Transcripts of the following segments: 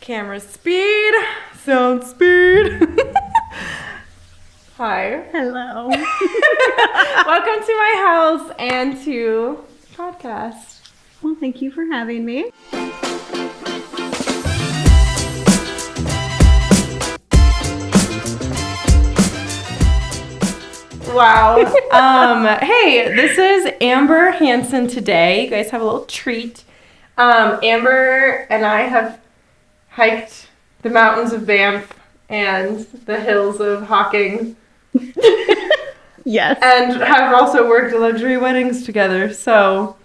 Camera speed, sound speed. Hi. Hello. Welcome to my house and to podcast. Well, thank you for having me. Wow. Hey, this is Amber Hansen today. You guys have a little treat. Amber and I have hiked the mountains of Banff and the hills of Hawking. Yes. And have also worked luxury weddings together. So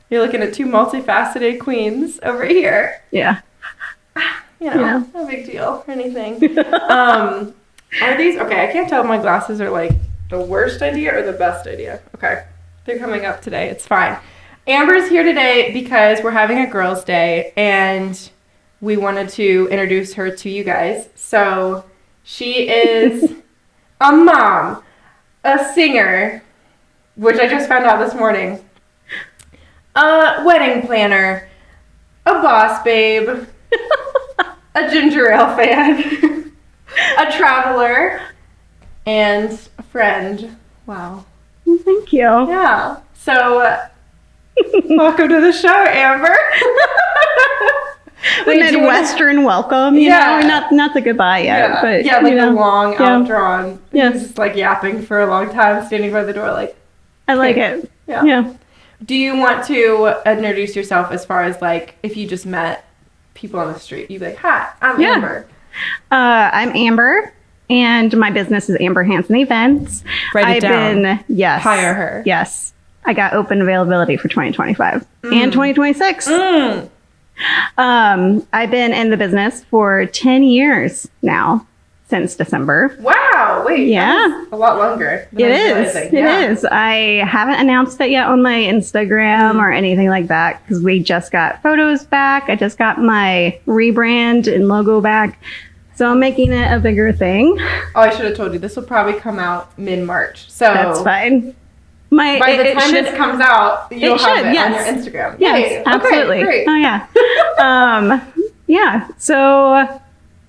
you're looking at two multifaceted queens over here. Yeah. No big deal or anything. Are these, okay, I can't tell if my glasses are like the worst idea or the best idea. Okay. They're coming up today. It's fine. Amber's here today because we're having a girls' day and we wanted to introduce her to you guys. So she is a mom, a singer, which I just found out this morning, a wedding planner, a boss babe, a ginger ale fan, a traveler, and a friend. Wow. Well, thank you. Yeah. So, welcome to the show, Amber. The Midwestern welcome, you know, not the goodbye yet, but the long, outdrawn. Yes. Just like yapping for a long time, standing by the door, like. I like it. Yeah. Do you want to introduce yourself as far as like if you just met people on the street? You'd be like, "Hi, I'm Amber." I'm Amber, and my business is Amber Hansen Events. Write it down. Yes. Hire her. Yes. I got open availability for 2025 and 2026. I've been in the business for 10 years now, since December. Wow. Wait. Yeah. A lot longer. It is. It is. I haven't announced it yet on my Instagram or anything like that because we just got photos back. I just got my rebrand and logo back. So I'm making it a bigger thing. Oh, I should have told you. This will probably come out mid-March. So that's fine. By the time this comes out, you'll have it on your Instagram. Yes, absolutely. Okay, great. Oh, yeah. Yeah. So let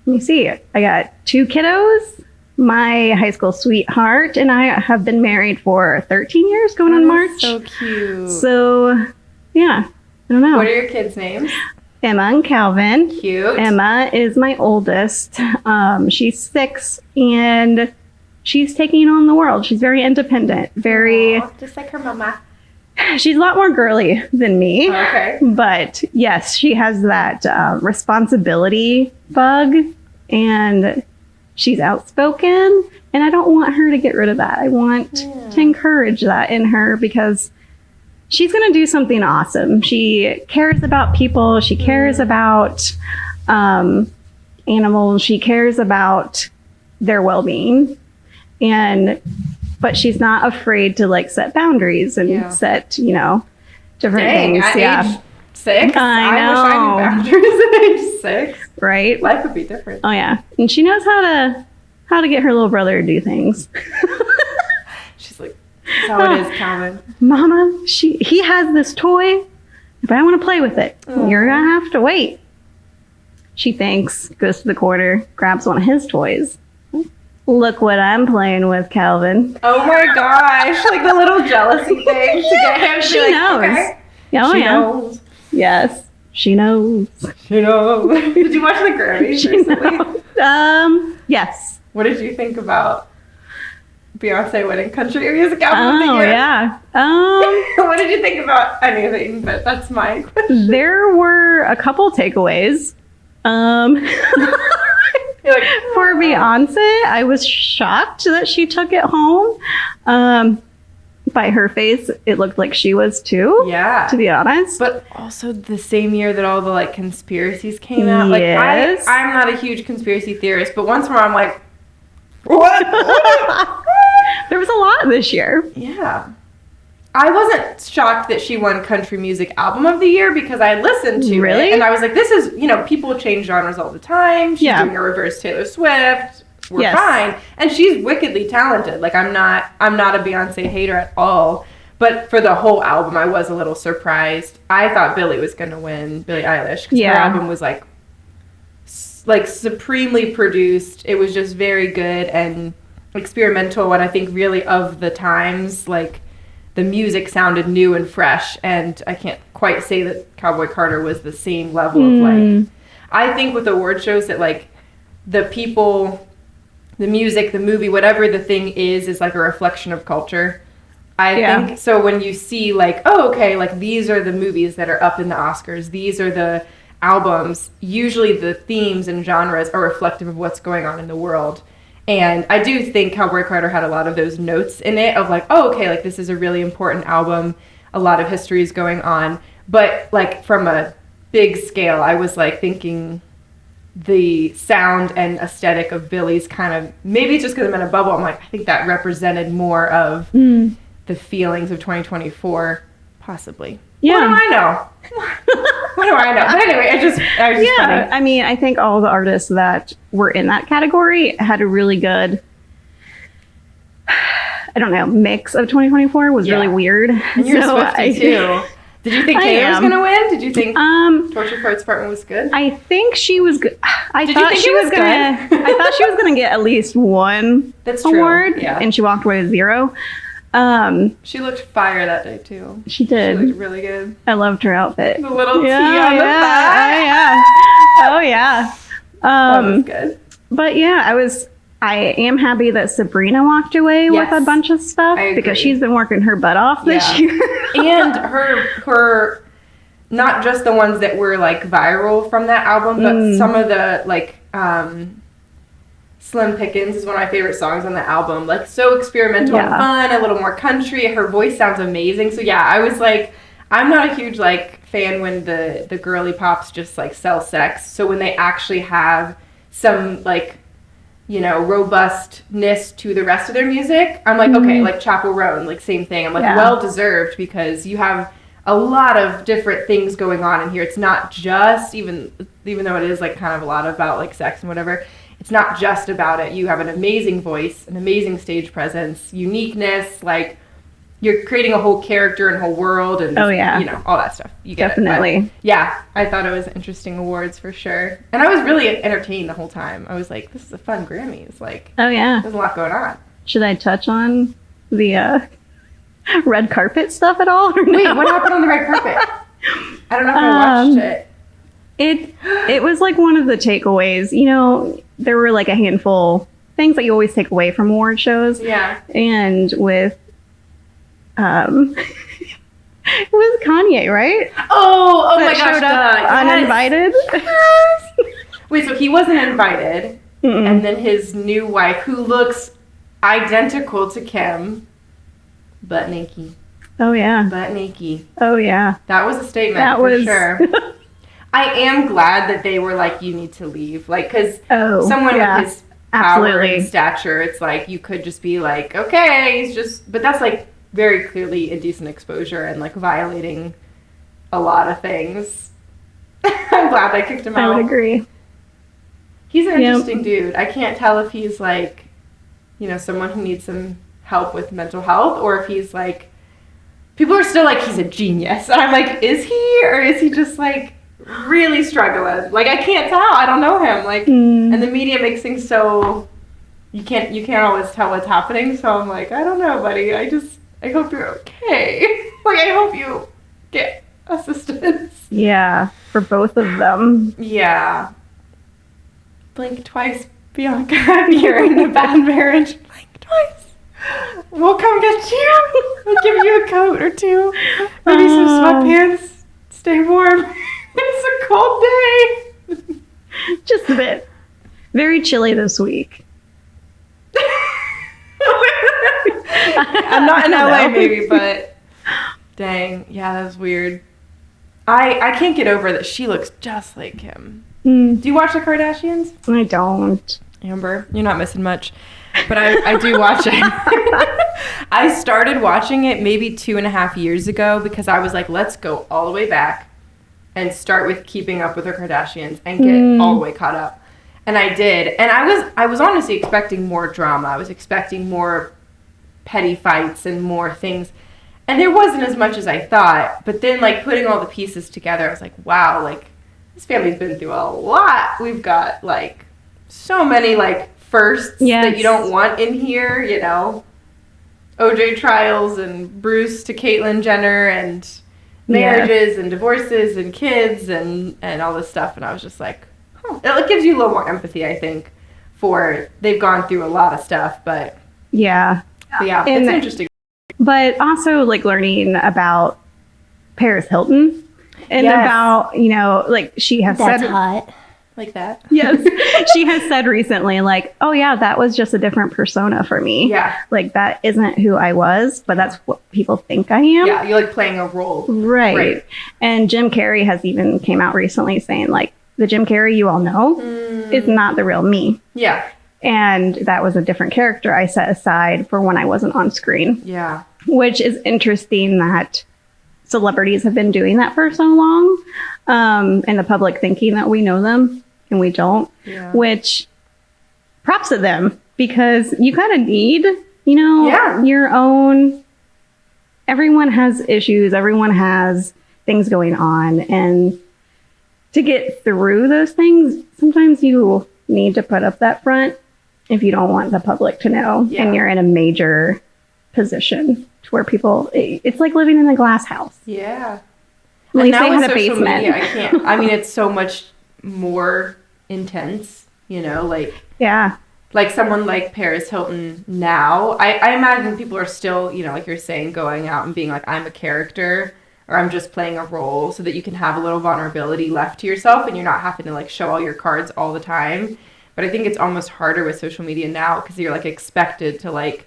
me see. I got 2 kiddos. My high school sweetheart and I have been married for 13 years going on March. So cute. So, yeah. I don't know. What are your kids' names? Emma and Calvin. Cute. Emma is my oldest. She's 6 and she's taking on the world. She's very independent. Aww, just like her mama. She's a lot more girly than me. Okay. But yes, she has that responsibility bug and she's outspoken. And I don't want her to get rid of that. I want to encourage that in her because she's going to do something awesome. She cares about people. She cares about animals. She cares about their well-being. But she's not afraid to like set boundaries and set, different things. At age 6? I know. I wish I knew boundaries at age 6. Right? Life would be different. Oh yeah. And she knows how to get her little brother to do things. She's like, that's how it is, Calvin. Mama, he has this toy, but I want to play with it. You're going to have to wait. She thinks, goes to the corner, grabs one of his toys. Look what I'm playing with, Calvin. Oh my gosh. Like the little jealousy thing to get him. She knows. Okay. Oh, She knows. Yes. She knows. She knows. Did you watch the Grammys recently? Yes. What did you think about Beyonce winning Country Music Album of the Year? Yeah. What did you think about anything? But that's my question. There were a couple takeaways. You're like, For Beyonce, I was shocked that she took it home. By her face, it looked like she was too. Yeah. To be honest. But also the same year that all the like conspiracies came out. Yes. Like I'm not a huge conspiracy theorist, but once more I'm like, what? There was a lot this year. Yeah. I wasn't shocked that she won Country Music Album of the Year because I listened to it and I was like, this is, people change genres all the time. She's doing a reverse Taylor Swift. We're fine. And she's wickedly talented. Like I'm not a Beyonce hater at all. But for the whole album, I was a little surprised. I thought Billie was going to win, Billie Eilish, because her album was like like supremely produced. It was just very good and experimental, and I think really of the times, like the music sounded new and fresh, and I can't quite say that Cowboy Carter was the same level of like, I think with award shows that like the people, the music, the movie, whatever the thing is like a reflection of culture. I think so when you see like, oh, okay, like these are the movies that are up in the Oscars, these are the albums, usually the themes and genres are reflective of what's going on in the world. And I do think Cowboy Carter had a lot of those notes in it of like, oh, okay, like this is a really important album, a lot of history is going on. But like from a big scale, I was like thinking the sound and aesthetic of Billy's kind of, maybe it's just because I'm in a bubble, I'm like, I think that represented more of the feelings of 2024, possibly. Yeah. What do I know? What do I know? But anyway, I was just funny. I mean, I think all the artists that were in that category had a really good, I don't know, mix of 2024 was really weird. And you're Swiftie too. Did you think Taylor was going to win? Did you think Torture Poets Department was good? I think she was good. I thought she was going to get at least one award, and she walked away with 0. She looked fire that day too. She did. She looked really good. I loved her outfit. The little T on the back. Oh yeah. That was good. But yeah, I am happy that Sabrina walked away with a bunch of stuff because she's been working her butt off this year. And her, not just the ones that were like viral from that album, but some of the like, Slim Pickens is one of my favorite songs on the album. Like, so experimental and fun, a little more country. Her voice sounds amazing. So, yeah, I was like, I'm not a huge, like, fan when the girly pops just, like, sell sex. So when they actually have some, like, you know, robustness to the rest of their music, I'm like, okay, like Chappell Roan, like, same thing. I'm like, well-deserved because you have a lot of different things going on in here. It's not just, even though it is, like, kind of a lot about, like, sex and whatever, it's not just about it. You have an amazing voice, an amazing stage presence, uniqueness, like you're creating a whole character and whole world and you know, all that stuff. You get Definitely. It. But, yeah, I thought it was interesting awards for sure. And I was really entertained the whole time. I was like, this is a fun Grammys. Like, there's a lot going on. Should I touch on the red carpet stuff at all? Or no? Wait, what happened on the red carpet? I don't know if I watched it. It was like one of the takeaways. You know, there were like a handful things that you always take away from award shows. Yeah. And with it was Kanye, right? Oh that my gosh, showed up uninvited. Wait, so he wasn't invited, and then his new wife, who looks identical to Kim, butt naked. Oh yeah. Butt naked. Oh yeah. That was a statement for sure. I am glad that they were like, you need to leave. Like, because someone with his power and stature, it's like, you could just be like, okay, he's just, but that's like very clearly indecent exposure and like violating a lot of things. I'm glad they kicked him out. I would agree. He's an interesting dude. I can't tell if he's like, you know, someone who needs some help with mental health or if he's like, people are still like, he's a genius. And I'm like, is he? Or is he just like, really struggling? Like, I can't tell. I don't know him. Like, and the media makes things so you can't always tell what's happening. So I'm like, I don't know, buddy. I hope you're okay. Like, I hope you get assistance. Yeah, for both of them. Yeah. Blink twice, Bianca. You're in a bad marriage. Blink twice. We'll come get you. We'll give you a coat or two. Maybe some sweatpants. Stay warm. It's a cold day. Just a bit. Very chilly this week. I'm not in LA, maybe, but dang. Yeah, that was weird. I can't get over that she looks just like him. Do you watch the Kardashians? I don't. Amber, you're not missing much. But I do watch it. I started watching it maybe 2.5 years ago because I was like, let's go all the way back and start with Keeping Up with the Kardashians and get all the way caught up. And I did. And I was honestly expecting more drama. I was expecting more petty fights and more things. And there wasn't as much as I thought. But then, like, putting all the pieces together, I was like, wow, like, this family's been through a lot. We've got like so many like firsts that you don't want in here, you know. OJ trials and Bruce to Caitlyn Jenner and marriages and divorces and kids and all this stuff. And I was just like, it gives you a little more empathy, I think, for they've gone through a lot of stuff. But yeah, it's interesting. But also like learning about Paris Hilton and about, you know, like she has said hot. Like that. Yes. She has said recently, like, oh yeah, that was just a different persona for me. Yeah. Like that isn't who I was, but that's what people think I am. Yeah, you're like playing a role. Right. And Jim Carrey has even came out recently saying like, the Jim Carrey you all know is not the real me. Yeah. And that was a different character I set aside for when I wasn't on screen. Yeah. Which is interesting that celebrities have been doing that for so long, and the public thinking that we know them and we don't, which props to them, because you kind of need, you know, your own, everyone has issues, everyone has things going on, and to get through those things, sometimes you need to put up that front if you don't want the public to know, and you're in a major position to where people, it's like living in a glass house. Yeah. At least they had a basement. Media, I can't. I mean, it's so much more intense, you know, like. Yeah. Like someone like Paris Hilton now, I imagine people are still, you know, like you're saying, going out and being like, I'm a character or I'm just playing a role, so that you can have a little vulnerability left to yourself and you're not having to like show all your cards all the time. But I think it's almost harder with social media now because you're like expected to like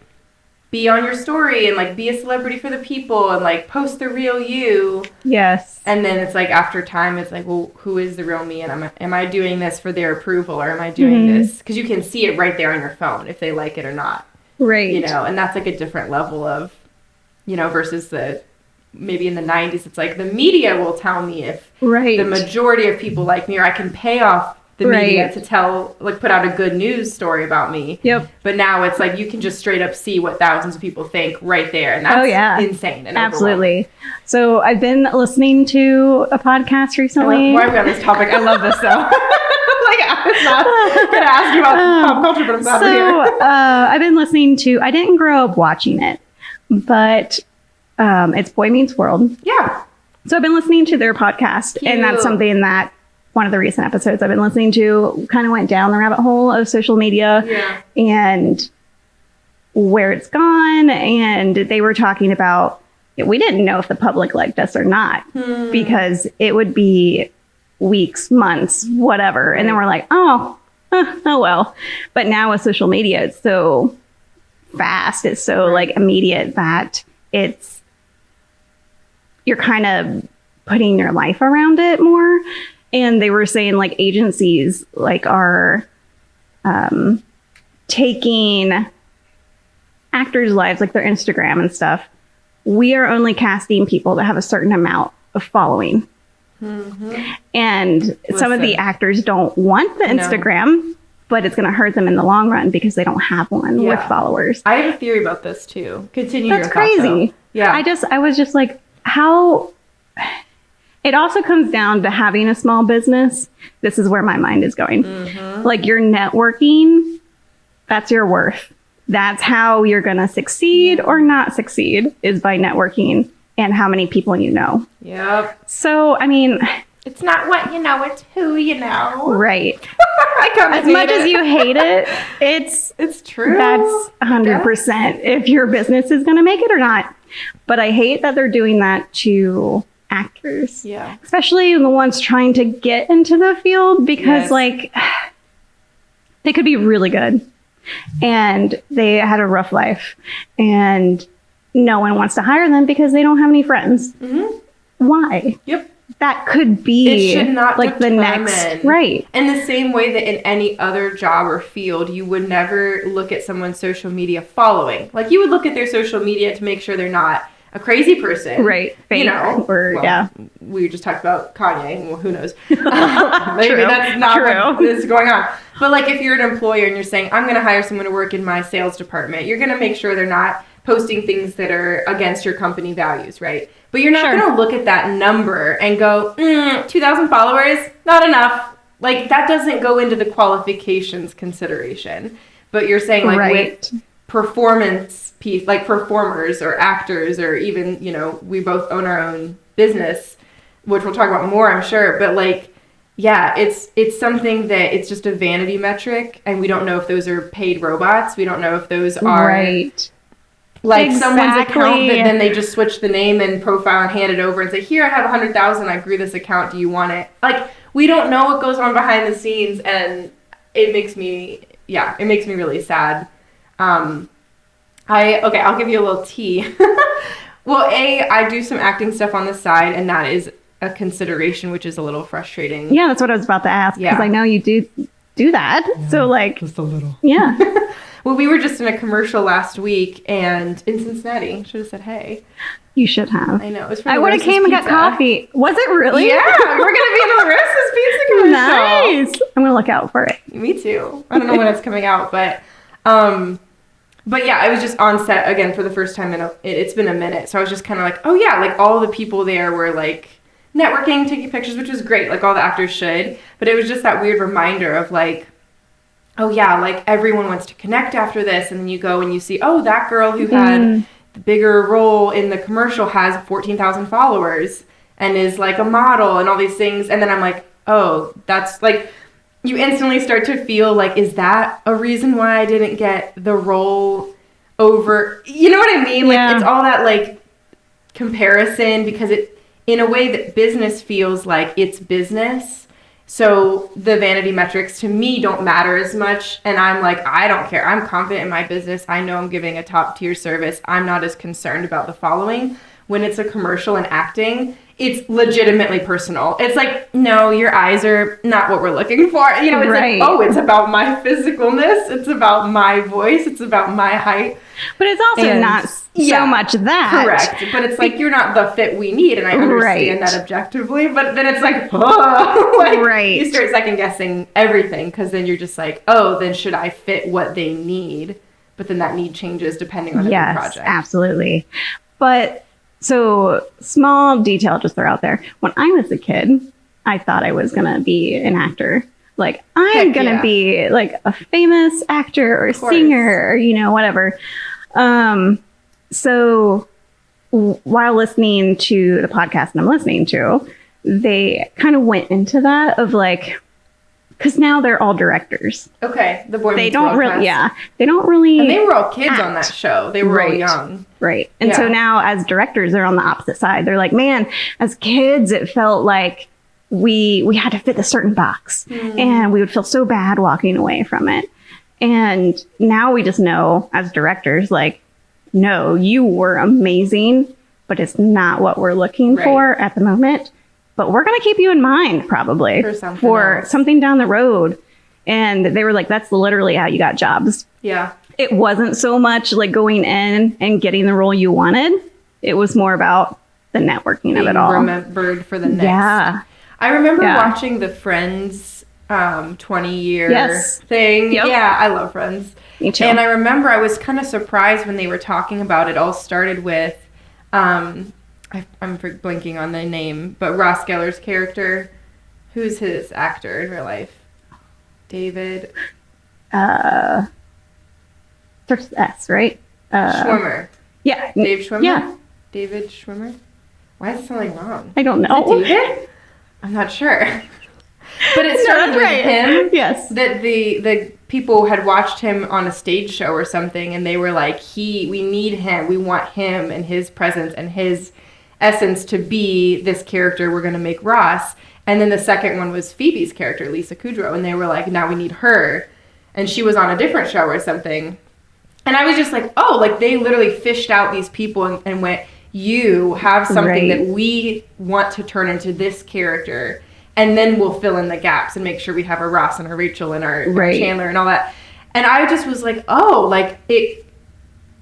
be on your story and like be a celebrity for the people and like post the real you. Yes. And then it's like after time, it's like, well, who is the real me? And am I doing this for their approval, or am I doing this? Because you can see it right there on your phone if they like it or not. Right. You know, and that's like a different level of, you know, versus maybe in the 90s, it's like the media will tell me if the majority of people like me, or I can pay off the media to tell, like, put out a good news story about me. Yep. But now it's like you can just straight up see what thousands of people think right there, and that's insane. And absolutely. So I've been listening to a podcast recently. Why are we on this topic? I love this though. Like, I was not gonna ask you about pop culture, but I'm glad we're here. I've been listening to. I didn't grow up watching it, but it's Boy Meets World. Yeah. So I've been listening to their podcast, and that's something that. One of the recent episodes I've been listening to kind of went down the rabbit hole of social media and where it's gone. And they were talking about, we didn't know if the public liked us or not because it would be weeks, months, whatever. And then we're like, oh well. But now with social media, it's so fast. It's so like immediate that you're kind of putting your life around it more. And they were saying like agencies like are taking actors' lives, like their Instagram and stuff. We are only casting people that have a certain amount of following. And some of the actors don't want the Instagram, but it's going to hurt them in the long run because they don't have one with followers. I have a theory about this too. Continue your thought. That's Thought, crazy. Yeah. I was just like, how... It also comes down to having a small business. This is where my mind is going. Like your networking, that's your worth. That's how you're going to succeed or not succeed, is by networking and how many people you know. Yep. So, I mean... It's not what you know, it's who you know. Right. As much as you hate it, it's true. That's 100% if your business is going to make it or not. But I hate that they're doing that to... actors, especially the ones trying to get into the field, because like they could be really good and they had a rough life and no one wants to hire them because they don't have any friends. Why? Yep. That could be it should not like the next right. In the same way that in any other job or field, you would never look at someone's social media following. Like you would look at their social media to make sure they're not a crazy person. Right. Fake, you know. Or, we just talked about Kanye. Well, who knows? Maybe that's not what is going on. But like if you're an employer and you're saying, I'm going to hire someone to work in my sales department, you're going to make sure they're not posting things that are against your company values, right? But you're not going to look at that number and go, 2,000 followers, not enough. Like, that doesn't go into the qualifications consideration. But you're saying, like, with performance piece, like performers or actors, or even, you know, we both own our own business, which we'll talk about more, I'm sure. But, like, yeah, it's something that it's just a vanity metric, and we don't know if those are paid robots. We don't know if those are like someone's account that then they just switch the name and profile and hand it over and say, here, I have 100,000. I grew this account. Do you want it? Like, we don't know what goes on behind the scenes, and it makes me really sad. I'll give you a little tea. Well, I do some acting stuff on the side, and that is a consideration, which is a little frustrating. Yeah, that's what I was about to ask, because I know you do that. Yeah, so, like, just a little. Yeah. Well, we were just in a commercial last week, and in Cincinnati. Should have said hey. You should have. I know. It was for I would have came and got coffee. Was it really? Yeah, we're gonna be in the Larissa's Pizza commercial. Nice. I'm gonna look out for it. Me too. I don't know when it's coming out, but yeah, I was just on set again for the first time it's been a minute, so I was just kind of like, oh yeah, like all the people there were like networking, taking pictures, which was great, like all the actors should, but it was just that weird reminder of like, oh yeah, like everyone wants to connect after this, and then you go and you see, oh, that girl who had the bigger role in the commercial has 14,000 followers and is like a model and all these things, and then I'm like, oh, that's like, you instantly start to feel like, is that a reason why I didn't get the role over, you know what I mean? Like, it's all that like comparison, because it, in a way that business feels like it's business. So the vanity metrics to me don't matter as much. And I'm like, I don't care. I'm confident in my business. I know I'm giving a top tier service. I'm not as concerned about the following. When it's a commercial and acting, it's legitimately personal. It's like, no, your eyes are not what we're looking for. You know, it's like, oh, it's about my physicalness. It's about my voice. It's about my height. But it's also not so much that. Correct. But it's like, you're not the fit we need. And I understand that objectively. But then it's like, oh, like, you start second guessing everything, because then you're just like, oh, then should I fit what they need? But then that need changes depending on every project. Yes, absolutely. But so, small detail just throw out there. When I was a kid, I thought I was going to be an actor. Like, I'm going to be like a famous actor or singer or, you know, whatever. So while listening to the podcast that I'm listening to, they kind of went into that of like, because now they're all directors. Okay, the Boy They don't really, they don't really. And they were all kids on that show. They were all young. Right. And so now as directors, they're on the opposite side. They're like, man, as kids, it felt like we had to fit a certain box, and we would feel so bad walking away from it. And now we just know as directors, like, no, you were amazing, but it's not what we're looking for at the moment. But we're going to keep you in mind probably for something down the road. And they were like, that's literally how you got jobs. Yeah. It wasn't so much like going in and getting the role you wanted. It was more about the networking of it all. Remembered for the next. Yeah. I remember watching the Friends 20-year thing. Yep. Yeah, I love Friends. Me too. And I remember I was kind of surprised when they were talking about it. All started with, I'm blanking on the name, but Ross Geller's character. Who's his actor in real life? David. Starts with S, right? Schwimmer. Yeah. Dave Schwimmer? Yeah. David Schwimmer? Why is it sounding wrong? I don't know. Is it David? I'm not sure. But it started with him. Yes. That the people had watched him on a stage show or something, and they were like, we need him. We want him and his presence and his essence to be this character we're going to make Ross. And then the second one was Phoebe's character, Lisa Kudrow, and they were like, now we need her. And she was on a different show or something. And I was just like, oh, like they literally fished out these people and went, you have something that we want to turn into this character, and then we'll fill in the gaps and make sure we have a Ross and a Rachel and our Chandler and all that. And I just was like, oh, like it,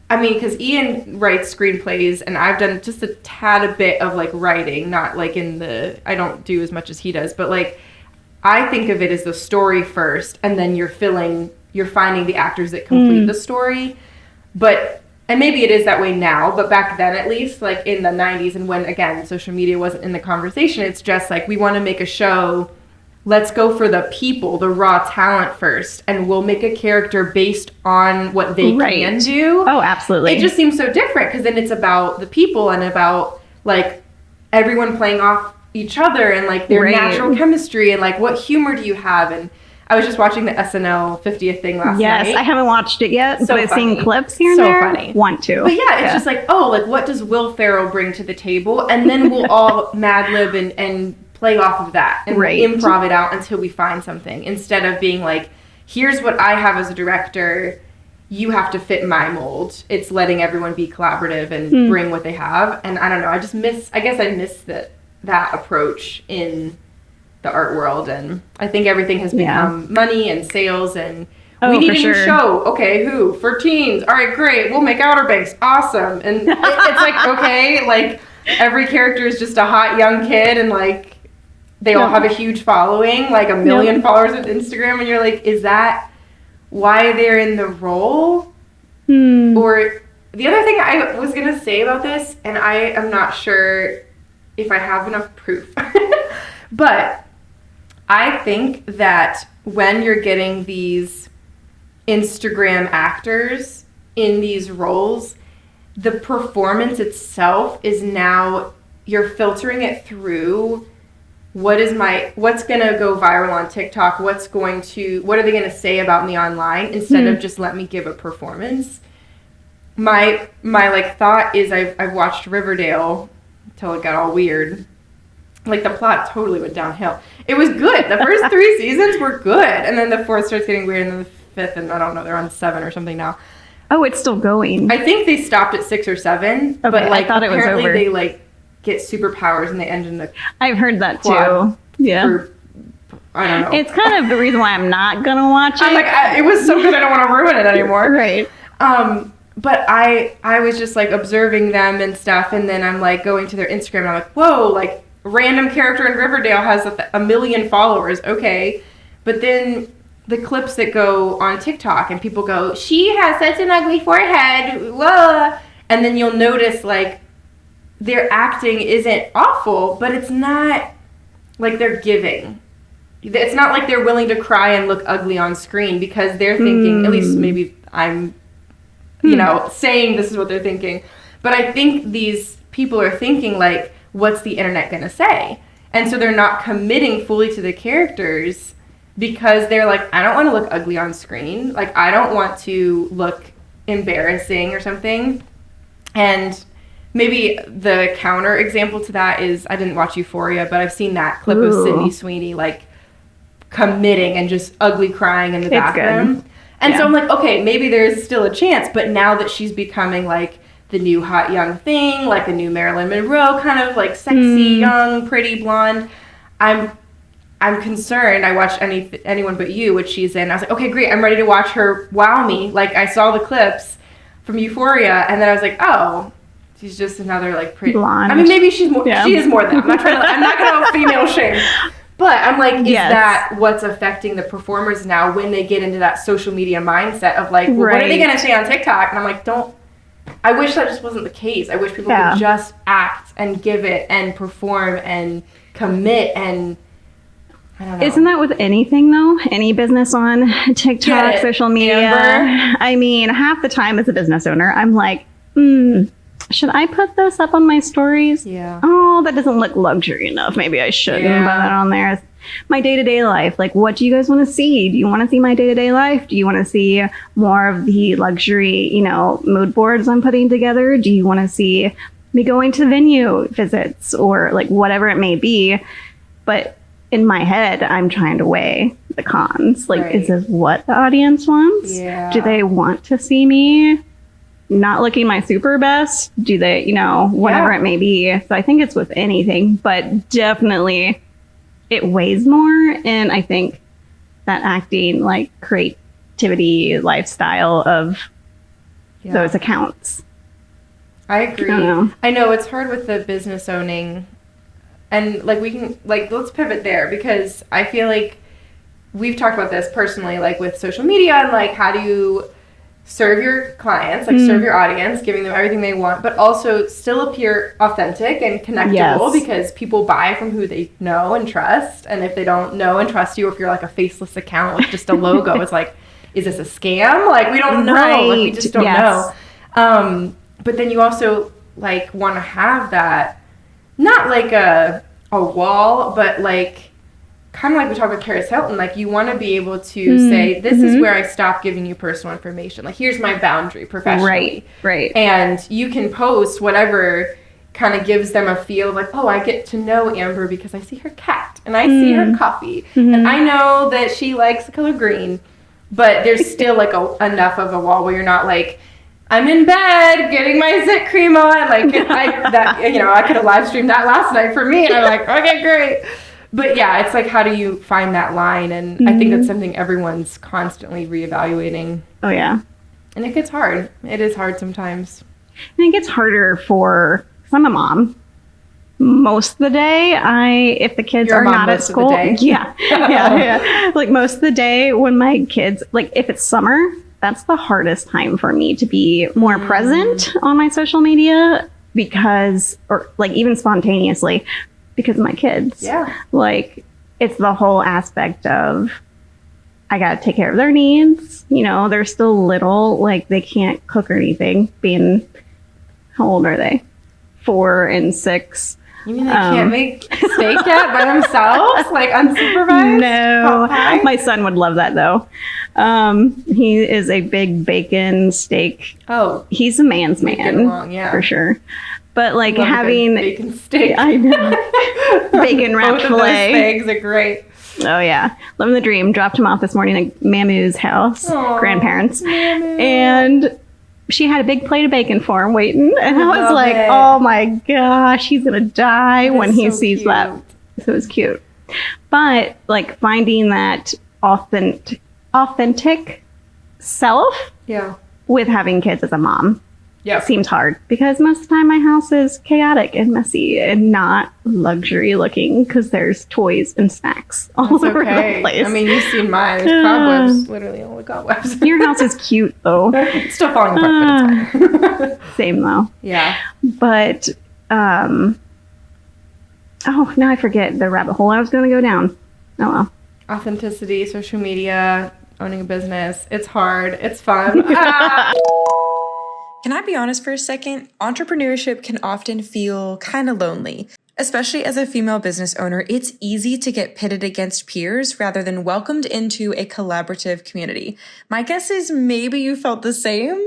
I mean, because Ian writes screenplays, and I've done just a tad a bit of like writing, not like I don't do as much as he does, but like I think of it as the story first, and then you're finding the actors that complete the story. And and maybe it is that way now, but back then at least, like in the 90s and when, again, social media wasn't in the conversation, it's just like, we want to make a show, let's go for the people, the raw talent first, and we'll make a character based on what they can do. Oh, absolutely. It just seems so different, because then it's about the people and about, like, everyone playing off each other and, like, their natural chemistry and, like, what humor do you have? And I was just watching the SNL 50th thing last night. Yes, I haven't watched it yet, but I've seen clips here and there. So funny. Want to. But yeah, it's just like, oh, like, what does Will Ferrell bring to the table? And then we'll all Mad Lib and play off of that and improv it out until we find something. Instead of being like, here's what I have as a director, you have to fit my mold. It's letting everyone be collaborative and bring what they have. And I don't know, I miss that approach in the art world, and I think everything has become money and sales, and we need a new show. Okay, who? For teens. All right, great. We'll make Outer Banks. Awesome. And it's like, okay, like every character is just a hot young kid, and like they all have a huge following, like 1 million followers on Instagram, and you're like, is that why they're in the role? Or the other thing I was gonna say about this, and I am not sure if I have enough proof, but I think that when you're getting these Instagram actors in these roles, the performance itself is now, you're filtering it through what's going to go viral on TikTok, what are they going to say about me online, instead of just let me give a performance. My like thought is I've watched Riverdale until it got all weird. Like, the plot totally went downhill. It was good. The first 3 seasons were good. And then the 4th starts getting weird, and then the 5th, and I don't know, they're on 7 or something now. Oh, it's still going. I think they stopped at 6 or 7. Okay, but, like, I thought it was over. Apparently they, like, get superpowers, and they end in the I've heard that, too. Yeah. I don't know. It's kind of the reason why I'm not going to watch it. I'm like, it was so good, I don't want to ruin it anymore. Right. But I was just, like, observing them and stuff, and then I'm, like, going to their Instagram, and I'm like, whoa, like, random character in Riverdale has 1 million followers, okay. But then the clips that go on TikTok and people go, she has such an ugly forehead, whoa. And then you'll notice, like, their acting isn't awful, but it's not like they're giving. It's not like they're willing to cry and look ugly on screen, because they're thinking, at least maybe I'm, saying this is what they're thinking. But I think these people are thinking, like, what's the internet going to say? And so they're not committing fully to the characters, because they're like, I don't want to look ugly on screen. Like, I don't want to look embarrassing or something. And maybe the counter example to that is, I didn't watch Euphoria, but I've seen that clip of Sydney Sweeney, like, committing and just ugly crying in the bathroom. Good. And so I'm like, okay, maybe there's still a chance, but now that she's becoming, like, the new hot young thing, like a new Marilyn Monroe, kind of like sexy, young, pretty blonde, I'm concerned. I watched Anyone But You, which she's in. I was like, okay, great. I'm ready to watch her wow me. Like, I saw the clips from Euphoria, and then I was like, oh, she's just another, like, pretty blonde. I mean, maybe she's more. Yeah. She is more than that. I'm not going to female shame. But I'm like, is that what's affecting the performers now when they get into that social media mindset of, like, well, what are they going to say on TikTok? And I'm like, I wish that just wasn't the case. I wish people could just act and give it and perform and commit, and I don't know. Isn't that with anything, though? Any business on TikTok, social media? Amber? I mean, half the time as a business owner, I'm like, should I put this up on my stories? Yeah. Oh, that doesn't look luxury enough. Maybe I shouldn't put that on there. My day-to-day life. Like, what do you guys want to see? Do you want to see my day-to-day life? Do you want to see more of the luxury, mood boards I'm putting together? Do you want to see me going to venue visits or, like, whatever it may be? But in my head, I'm trying to weigh the cons. Like, is this what the audience wants? Yeah. Do they want to see me not looking my super best? Do they, whatever it may be? So I think it's with anything, but definitely it weighs more. And I think that acting, like, creativity, lifestyle of those accounts. I agree. I know it's hard with the business owning, and, like, we can, like, let's pivot there, because I feel like we've talked about this personally, like, with social media, and, like, how do you serve your clients, like serve your audience, giving them everything they want, but also still appear authentic and connectable because people buy from who they know and trust. And if they don't know and trust you, if you're like a faceless account with just a logo, it's like, is this a scam? Like, we don't know. Like, we just don't know. But then you also like want to have that, not like a wall, but like kind of like we talked about Paris Hilton, like you want to be able to say, this is where I stop giving you personal information. Like, here's my boundary professionally. Right. And you can post whatever kind of gives them a feel like, oh, I get to know Amber because I see her cat and I see her coffee and I know that she likes the color green. But there's still like enough of a wall where you're not like, I'm in bed getting my zit cream on. Like, I could have live streamed that last night for me, and I'm like, okay, great. But yeah, it's like, how do you find that line? And I think that's something everyone's constantly reevaluating. Oh yeah, and it gets hard. It is hard sometimes. And it gets harder for, because I'm a mom. Most of the day, if the kids are not at school, yeah. Like most of the day when my kids, like if it's summer, that's the hardest time for me to be more present on my social media or like even spontaneously because of my kids. Yeah. Like it's the whole aspect of, I got to take care of their needs. You know, they're still little, like they can't cook or anything how old are they? 4 and 6. You mean they can't make steak yet by themselves? Like unsupervised? No. My son would love that though. He is a big bacon steak. Oh. He's a man's man. For sure. But like having bacon steak. I know. Bacon wrapped filet. Those things are great. Oh yeah. Living the dream. Dropped him off this morning at Mamu's house. Aww, grandparents. Mamu. And she had a big plate of bacon for him waiting. And I was like, oh my gosh, he's going to die when he sees that. So it was cute. But like finding that authentic self with having kids as a mom seems hard because most of the time my house is chaotic and messy and not luxury looking because there's toys and snacks all over the place. I mean, you've seen mine. There's cobwebs, literally all the cobwebs. Your house is cute though. It's still falling apart, but it's fine. Same though. Yeah. But, now I forget the rabbit hole I was going to go down. Oh well. Authenticity, social media, owning a business. It's hard. It's fun. Can I be honest for a second? Entrepreneurship can often feel kind of lonely. Especially as a female business owner, it's easy to get pitted against peers rather than welcomed into a collaborative community. My guess is maybe you felt the same.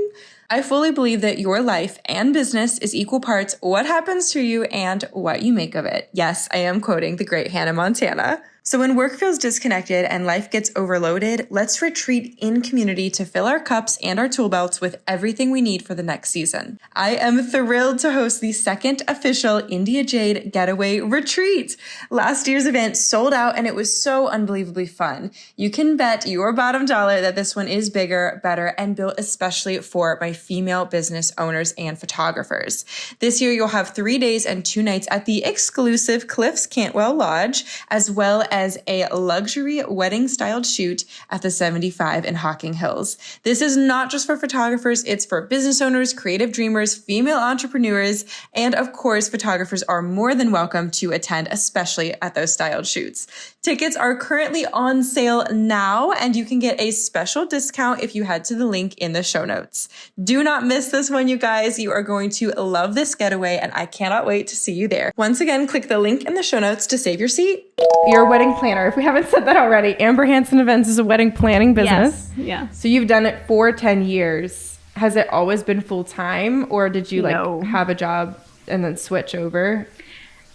I fully believe that your life and business is equal parts what happens to you and what you make of it. Yes, I am quoting the great Hannah Montana. So when work feels disconnected and life gets overloaded, let's retreat in community to fill our cups and our tool belts with everything we need for the next season. I am thrilled to host the second official India Jade Getaway Retreat. Last year's event sold out and it was so unbelievably fun. You can bet your bottom dollar that this one is bigger, better, and built especially for my female business owners and photographers. This year you'll have 3 days and 2 nights at the exclusive Cliffs Cantwell Lodge, as well as a luxury wedding-styled shoot at the 75 in Hocking Hills. This is not just for photographers, it's for business owners, creative dreamers, female entrepreneurs, and of course, photographers are more than welcome to attend, especially at those styled shoots. Tickets are currently on sale now, and you can get a special discount if you head to the link in the show notes. Do not miss this one, you guys. You are going to love this getaway, and I cannot wait to see you there. Once again, click the link in the show notes to save your seat. You're a wedding planner. If we haven't said that already, Amber Hansen Events is a wedding planning business. Yes. Yeah. So you've done it for 10 years. Has it always been full time, or did you have a job and then switch over?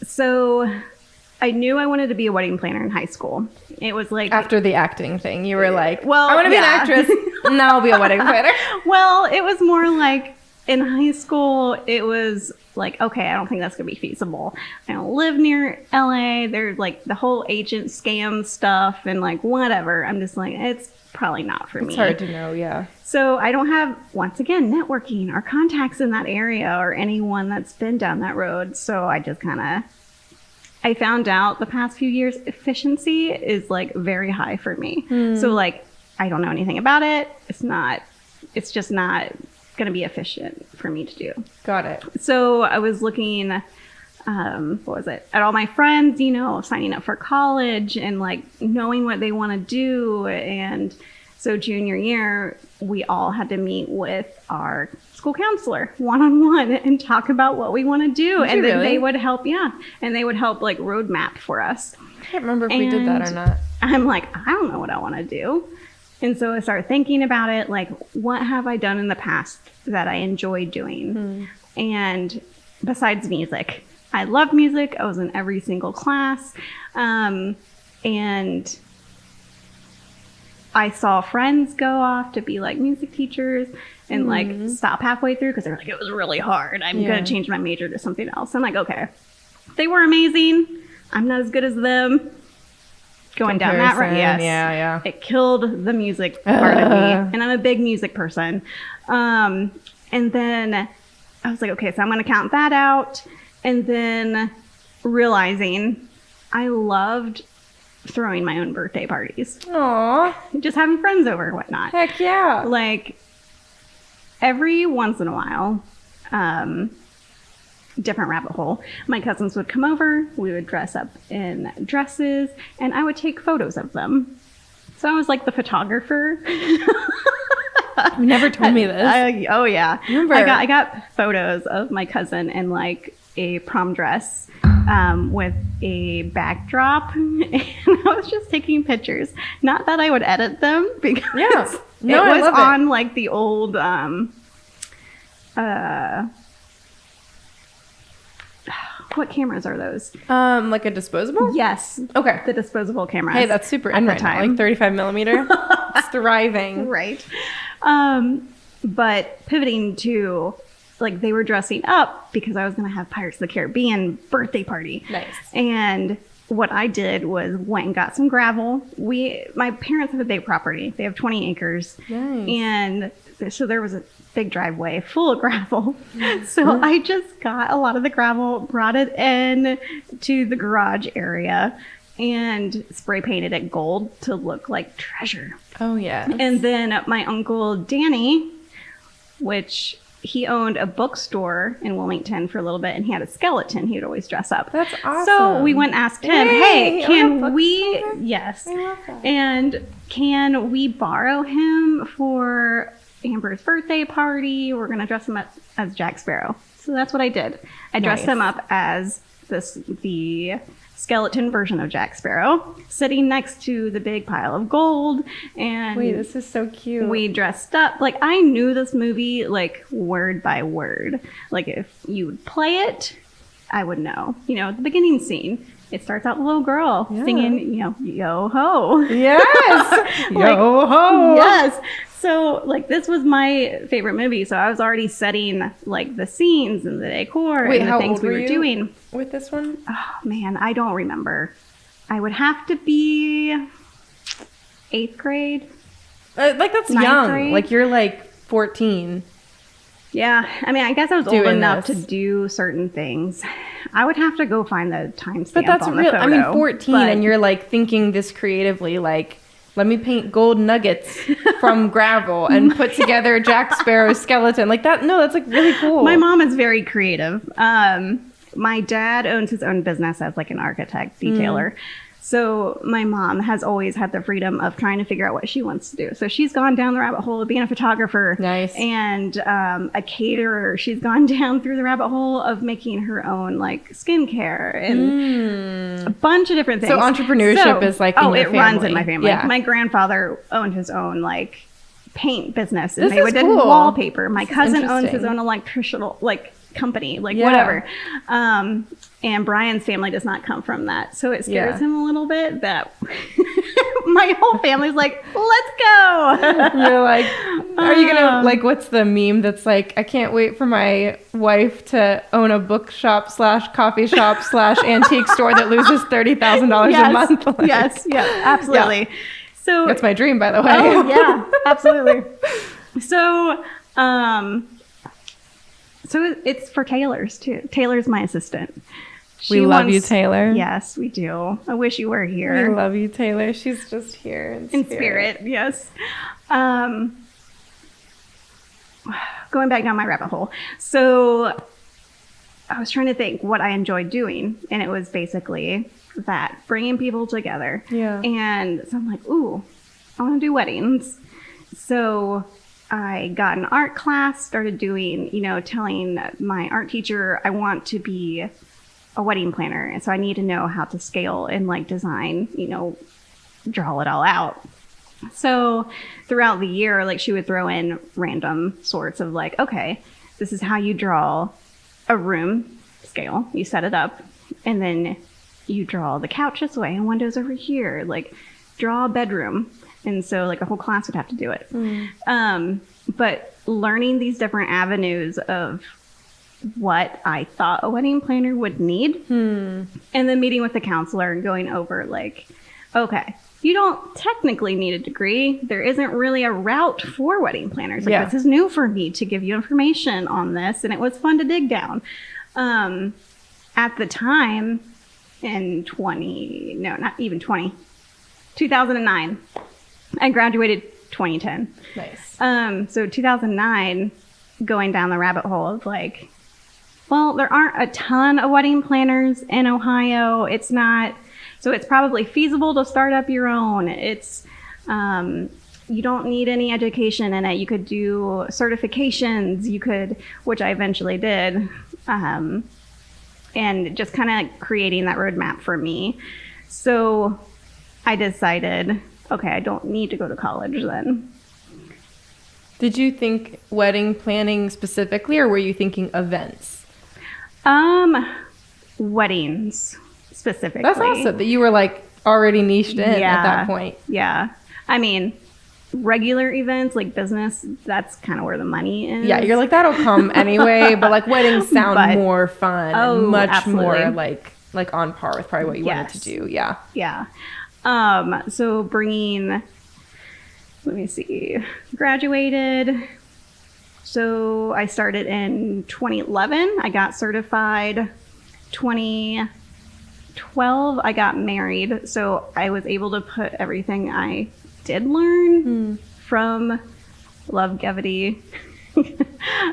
So I knew I wanted to be a wedding planner in high school. It was like after the acting thing, you were like, "Well, I want to be an actress. Now I'll be a wedding planner." Well, it was more like in high school. It was like, okay, I don't think that's gonna be feasible. I don't live near LA. There's like the whole agent scam stuff and like whatever. I'm just like, it's probably not for me. It's hard to know, yeah. So I don't have, once again, networking or contacts in that area or anyone that's been down that road. So I just I found out the past few years, efficiency is like very high for me. So like, I don't know anything about it. It's not it's just not going to be efficient for me to do. Got it. So I was looking, what was it, at all my friends, you know, signing up for college and like knowing what they want to do. And so junior year, we all had to meet with our school counselor one-on-one and talk about what we want to do. And then they would help, and they would help like roadmap for us. I can't remember if we did that or not. I'm like, I don't know what I want to do. And so I started thinking about it, like, what have I done in the past that I enjoy doing? And besides music, I love music. I was in every single class. And I saw friends go off to be like music teachers and like stop halfway through because they're like, it was really hard. I'm going to change my major to something else. I'm like, okay, they were amazing. I'm not as good as them. Going down that road, yes. Yeah. It killed the music part of me. And I'm a big music person. And then I was like, okay, so I'm going to count that out. And then realizing I loved throwing my own birthday parties. Aww. Just having friends over and whatnot. Heck yeah. Like, every once in a while, different rabbit hole. My cousins would come over, we would dress up in dresses, and I would take photos of them. So I was like the photographer. You never told me this. Oh yeah. Remember? I got photos of my cousin in like a prom dress with a backdrop, and I was just taking pictures. Not that I would edit them because it was on like the old what cameras are those? Like a disposable? Yes. Okay. The disposable cameras. Hey, that's super in right now. Like 35 millimeter. It's thriving. Right. But pivoting to, like, they were dressing up because I was going to have Pirates of the Caribbean birthday party. Nice. And what I did was went and got some gravel. My parents have a big property. They have 20 acres. Nice. And so there was a big driveway full of gravel. So I just got a lot of the gravel, brought it in to the garage area, and spray painted it gold to look like treasure. Oh, yeah. And then my uncle Danny, which he owned a bookstore in Wilmington for a little bit, and he had a skeleton he would always dress up. That's awesome. So we went and asked him, hey, can we, yes, I love that. and can we borrow him for Amber's birthday party? We're going to dress him up as Jack Sparrow. So that's what I did. I dressed him up as the skeleton version of Jack Sparrow, sitting next to the big pile of gold. And wait, this is so cute. We dressed up. Like, I knew this movie, like, word by word. Like, if you would play it, I would know. You know, the beginning scene, it starts out with a little girl singing, you know, yo ho. Yes. Yo ho. Yes. So, like, this was my favorite movie. So I was already setting, like, the scenes and the decor and the things we were doing. With this one? Oh, man, I don't remember. I would have to be 8th grade. Like, that's young. Grade. Like, you're, like, 14. Yeah. I mean, I guess I was old enough to do certain things. I would have to go find the timestamp. But that's real. I mean, 14, and you're, like, thinking this creatively, like, let me paint gold nuggets from gravel and put together Jack Sparrow's skeleton. Like that. No, that's like really cool. My mom is very creative. My dad owns his own business as like an architect, detailer. So my mom has always had the freedom of trying to figure out what she wants to do. So she's gone down the rabbit hole of being a photographer. Nice. And a caterer. She's gone down through the rabbit hole of making her own like skincare and a bunch of different things. So entrepreneurship is like in your family. Runs in my family. Yeah. My grandfather owned his own like paint business and they would do wallpaper. My cousin owns his own electrical company, whatever. And Brian's family does not come from that. So it scares him a little bit that my whole family's like, let's go. You're like, are you gonna, like, what's the meme that's like, I can't wait for my wife to own a bookshop / coffee shop / antique store that loses $30,000 a month. Like, yes, absolutely. Yeah. So that's my dream, by the way. Oh, yeah, absolutely. So, so it's for tailors too. Taylor's my assistant. We love you, Taylor. Yes, we do. I wish you were here. We love you, Taylor. She's just here in spirit. Yes. going back down my rabbit hole. So I was trying to think what I enjoyed doing, and it was basically that, bringing people together. Yeah. And so I'm like, ooh, I want to do weddings. So I got an art class, started doing, telling my art teacher I want to be a wedding planner. And so I need to know how to scale and like design, draw it all out. So throughout the year, like she would throw in random sorts of like, okay, this is how you draw a room scale. You set it up and then you draw the couch this way and windows over here, like draw a bedroom. And so like a whole class would have to do it. But learning these different avenues of what I thought a wedding planner would need, and then meeting with the counselor and going over like, okay, you don't technically need a degree. There isn't really a route for wedding planners. Like this is new for me to give you information on this. And it was fun to dig down. At the time in 2009, I graduated 2010. Nice. So 2009, going down the rabbit hole of like, well, there aren't a ton of wedding planners in Ohio. So it's probably feasible to start up your own. It's, you don't need any education in it. You could do certifications, which I eventually did. And just kind of creating that roadmap for me. So I decided, okay, I don't need to go to college then. Did you think wedding planning specifically, or were you thinking events? Weddings specifically. That's awesome that you were like already niched in at that point. Yeah. I mean, regular events like business, that's kind of where the money is. Yeah, you're like, that'll come anyway, but like weddings sound more fun and much absolutely. more like on par with probably what you wanted to do. Yeah. Yeah. So graduated. So I started in 2011. I got certified 2012. I got married. So I was able to put everything I did learn from longevity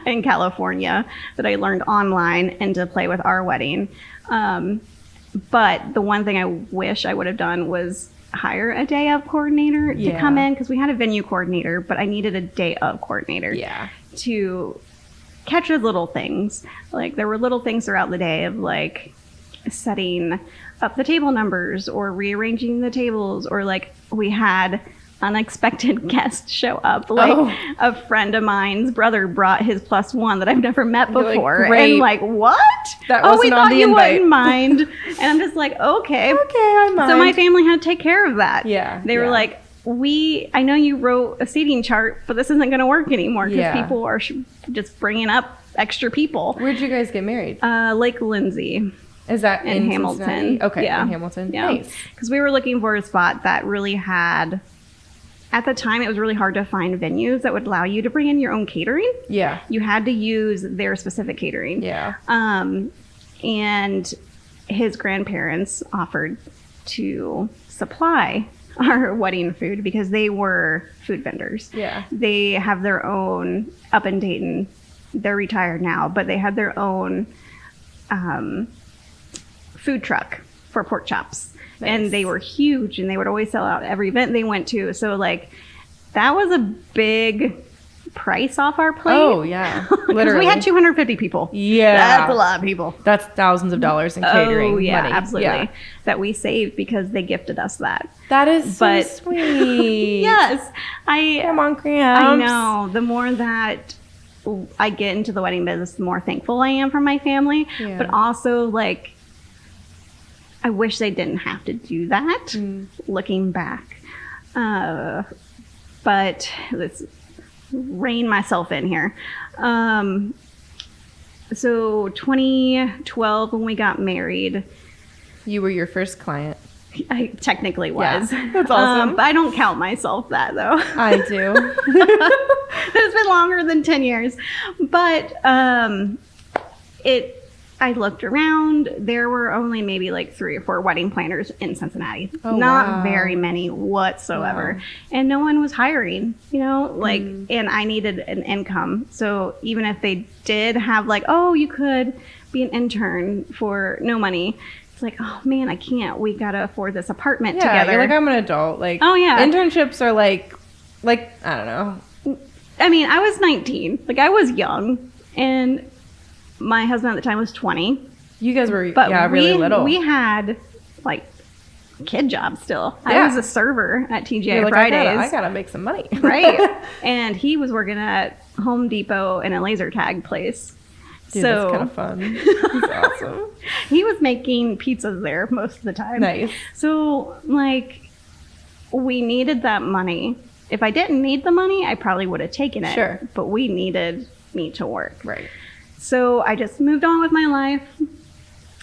in California that I learned online into play with our wedding. But the one thing I wish I would have done was hire a day of coordinator to come in, because we had a venue coordinator, but I needed a day of coordinator to catch those little things. Like there were little things throughout the day of like setting up the table numbers or rearranging the tables, or like we had unexpected guests show up. Like a friend of mine's brother brought his +1 that I've never met before. Like, and like, what? That wasn't we on thought the you invite. wouldn't mind. And I'm just like, okay. Okay, I mind. So my family had to take care of that. Yeah. They were like, I know you wrote a seating chart, but this isn't going to work anymore because people are just bringing up extra people. Where'd you guys get married? Lake Lindsay. Is that in Hamilton? Cincinnati? Okay, yeah. in Hamilton. Yeah. Nice. Because we were looking for a spot that really had, at the time, it was really hard to find venues that would allow you to bring in your own catering. Yeah. You had to use their specific catering. Yeah. And his grandparents offered to supply our wedding food because they were food vendors. Yeah. They have their own, up in Dayton, they're retired now, but they had their own food truck for pork chops. Nice. And they were huge, and they would always sell out every event they went to. So like that was a big price off our plate. Oh yeah, literally. We had 250 people. Yeah, that's a lot of people. That's thousands of dollars in catering. Oh yeah, money. Absolutely. Yeah. That we saved because they gifted us that. That is so sweet. Yes, come on, Gramps. I know. The more that I get into the wedding business, the more thankful I am for my family. Yeah. But also like, I wish they didn't have to do that, looking back. But let's rein myself in here. So 2012, when we got married. You were your first client. I technically was. Yeah, that's awesome. But I don't count myself that, though. I do. It's been longer than 10 years. But I looked around. There were only maybe like 3 or 4 wedding planners in Cincinnati. Oh, Not wow. very many whatsoever. Wow. And no one was hiring, like, and I needed an income. So even if they did have like, oh, you could be an intern for no money. It's like, oh man, I can't. We got to afford this apartment together. You're like, I'm an adult. Like, oh yeah. Internships are like, I don't know. I mean, I was 19. Like, I was young. And my husband at the time was 20. You guys were, but really little. We had, like, kid jobs still. Yeah. I was a server at TGI You're like, Fridays. I gotta make some money. Right. And he was working at Home Depot in a laser tag place. Dude, so that's kind of fun. That's awesome. He was making pizzas there most of the time. Nice. So, like, we needed that money. If I didn't need the money, I probably would have taken it. Sure. But we needed me to work. Right. So I just moved on with my life,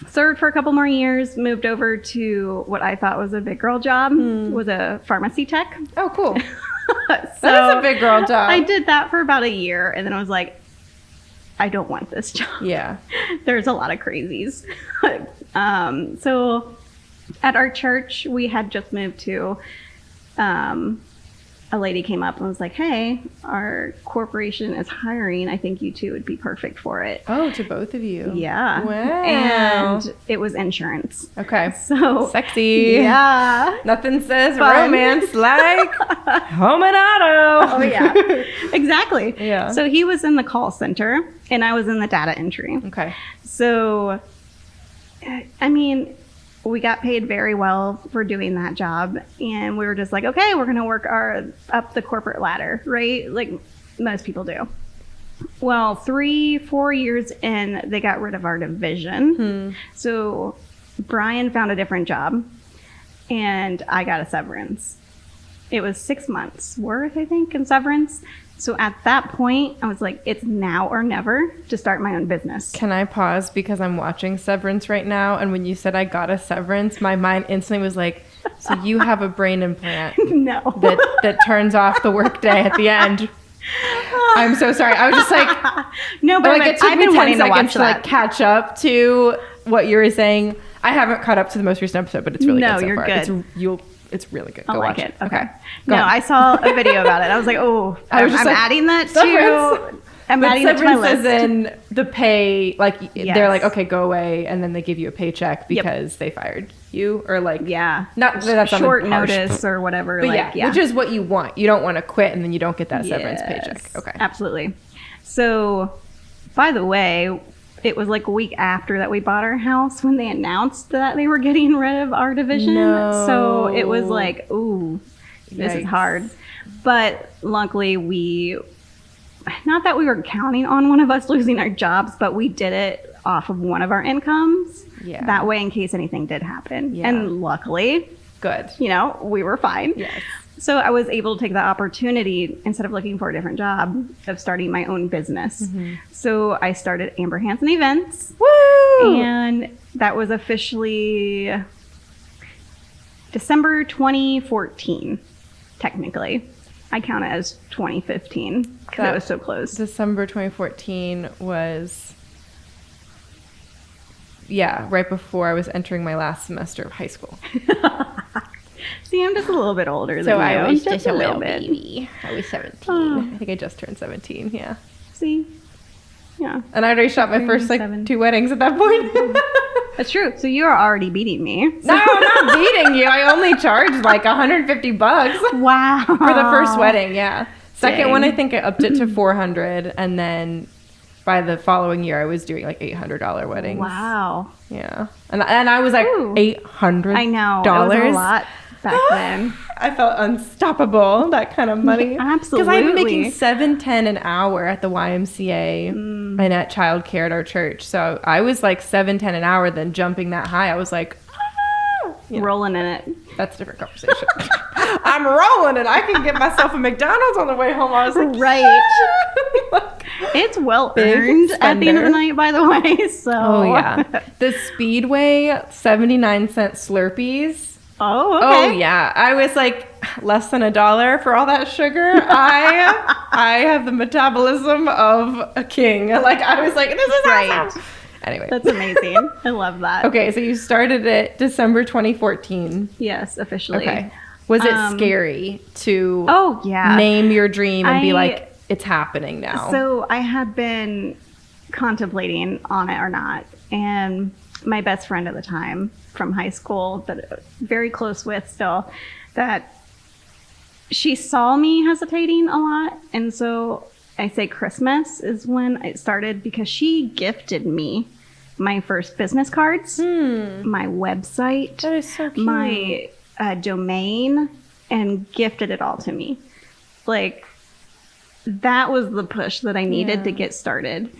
served for a couple more years, moved over to what I thought was a big girl job, was a pharmacy tech. Oh, cool. So That is a big girl job. I did that for about a year, and then I was like, I don't want this job. Yeah. There's a lot of crazies. So at our church, we had just moved to, a lady came up and was like, hey, our corporation is hiring. I think you two would be perfect for it. Oh, to both of you. Yeah. Wow. And it was insurance. Okay. So Sexy. yeah. Nothing says Fun. romance like home and auto. Oh, yeah. Exactly. Yeah. So he was in the call center and I was in the data entry. Okay. So, I mean, we got paid very well for doing that job. And we were just like, okay, we're going to work up the corporate ladder, right? Like most people do. Well, 3-4 years in, they got rid of our division. So Brian found a different job and I got a severance. It was 6 months worth, I think, in severance. So at that point, I was like, it's now or never to start my own business. Can I pause because I'm watching Severance right now, and when you said I got a severance, my mind instantly was like, so you have a brain implant No. that turns off the workday at the end. I'm so sorry. I was just like, No, but like, it took I've me been 10 wanting to seconds watch to like that. catch up to what you were saying. I haven't caught up to the most recent episode, but it's really No, good so you're far. good. It's really good. I Go like watch it. Okay. Go No, ahead. I saw a video about it. I was like, oh, I was just I'm like, adding that severance. to. I'm But adding it to my severance list. is in the pay, like Yes. they're like, okay, go away, and then they give you a paycheck because they fired you, or like, Yeah. not that's not short harsh, notice or whatever. but like, yeah, which is what you want. You don't want to quit and then you don't get that severance Yes, paycheck. Okay, Absolutely. So, by the way, it was like a week after that we bought our house when they announced that they were getting rid of our division. No. So it was like, ooh, this is Yikes. hard. But luckily not that we were counting on one of us losing our jobs, but we did it off of one of our incomes. Yeah. That way, in case anything did happen. Yeah. And luckily, good. we were fine. Yes. So I was able to take the opportunity, instead of looking for a different job, of starting my own business. So I started Amber Hansen Events. Woo! And that was officially December 2014, technically. I count it as 2015 because I was so close. December 2014 was, right before I was entering my last semester of high school. See, I'm just a little bit older than So you. I was just a little baby. I was 17. Oh. I think I just turned 17. Yeah. See? Yeah. And I already shot my first 2 weddings at that point. That's true. So you're already beating me. No, I'm not beating you. I only charged like $150 Wow. for the first wedding. Yeah. Second Dang. one, I think I upped it to $400, and then by the following year, I was doing like $800 weddings. Wow. Yeah. And I was like Ooh. $800. I know. It was a lot back then. I felt unstoppable, that kind of money. Absolutely. Because I'm making $7.10 an hour at the YMCA and at childcare at our church. So I was like $7.10 an hour, then jumping that high. I was like, you know, Rolling in it. that's a different conversation. I'm rolling and I can get myself a McDonald's on the way home. I was like, Right. like, It's well Big earned at the end of the spender. night, by the way. So. oh, yeah. The Speedway 79-cent Slurpees. Oh, okay. Oh yeah, I was like less than $1 for all that sugar. I have the metabolism of a king. Like I was like, this is Right. awesome. Anyway. That's amazing. I love that. Okay, so you started it December 2014. Yes, officially. Okay. Was it scary to yeah. name your dream and be like, it's happening now? So I had been contemplating on it or not. And my best friend at the time from high school, that I'm very close with still, that she saw me hesitating a lot. And so I say Christmas is when it started, because she gifted me my first business cards, my website, that is so cute. my domain, and gifted it all to me. Like, that was the push that I needed to get started.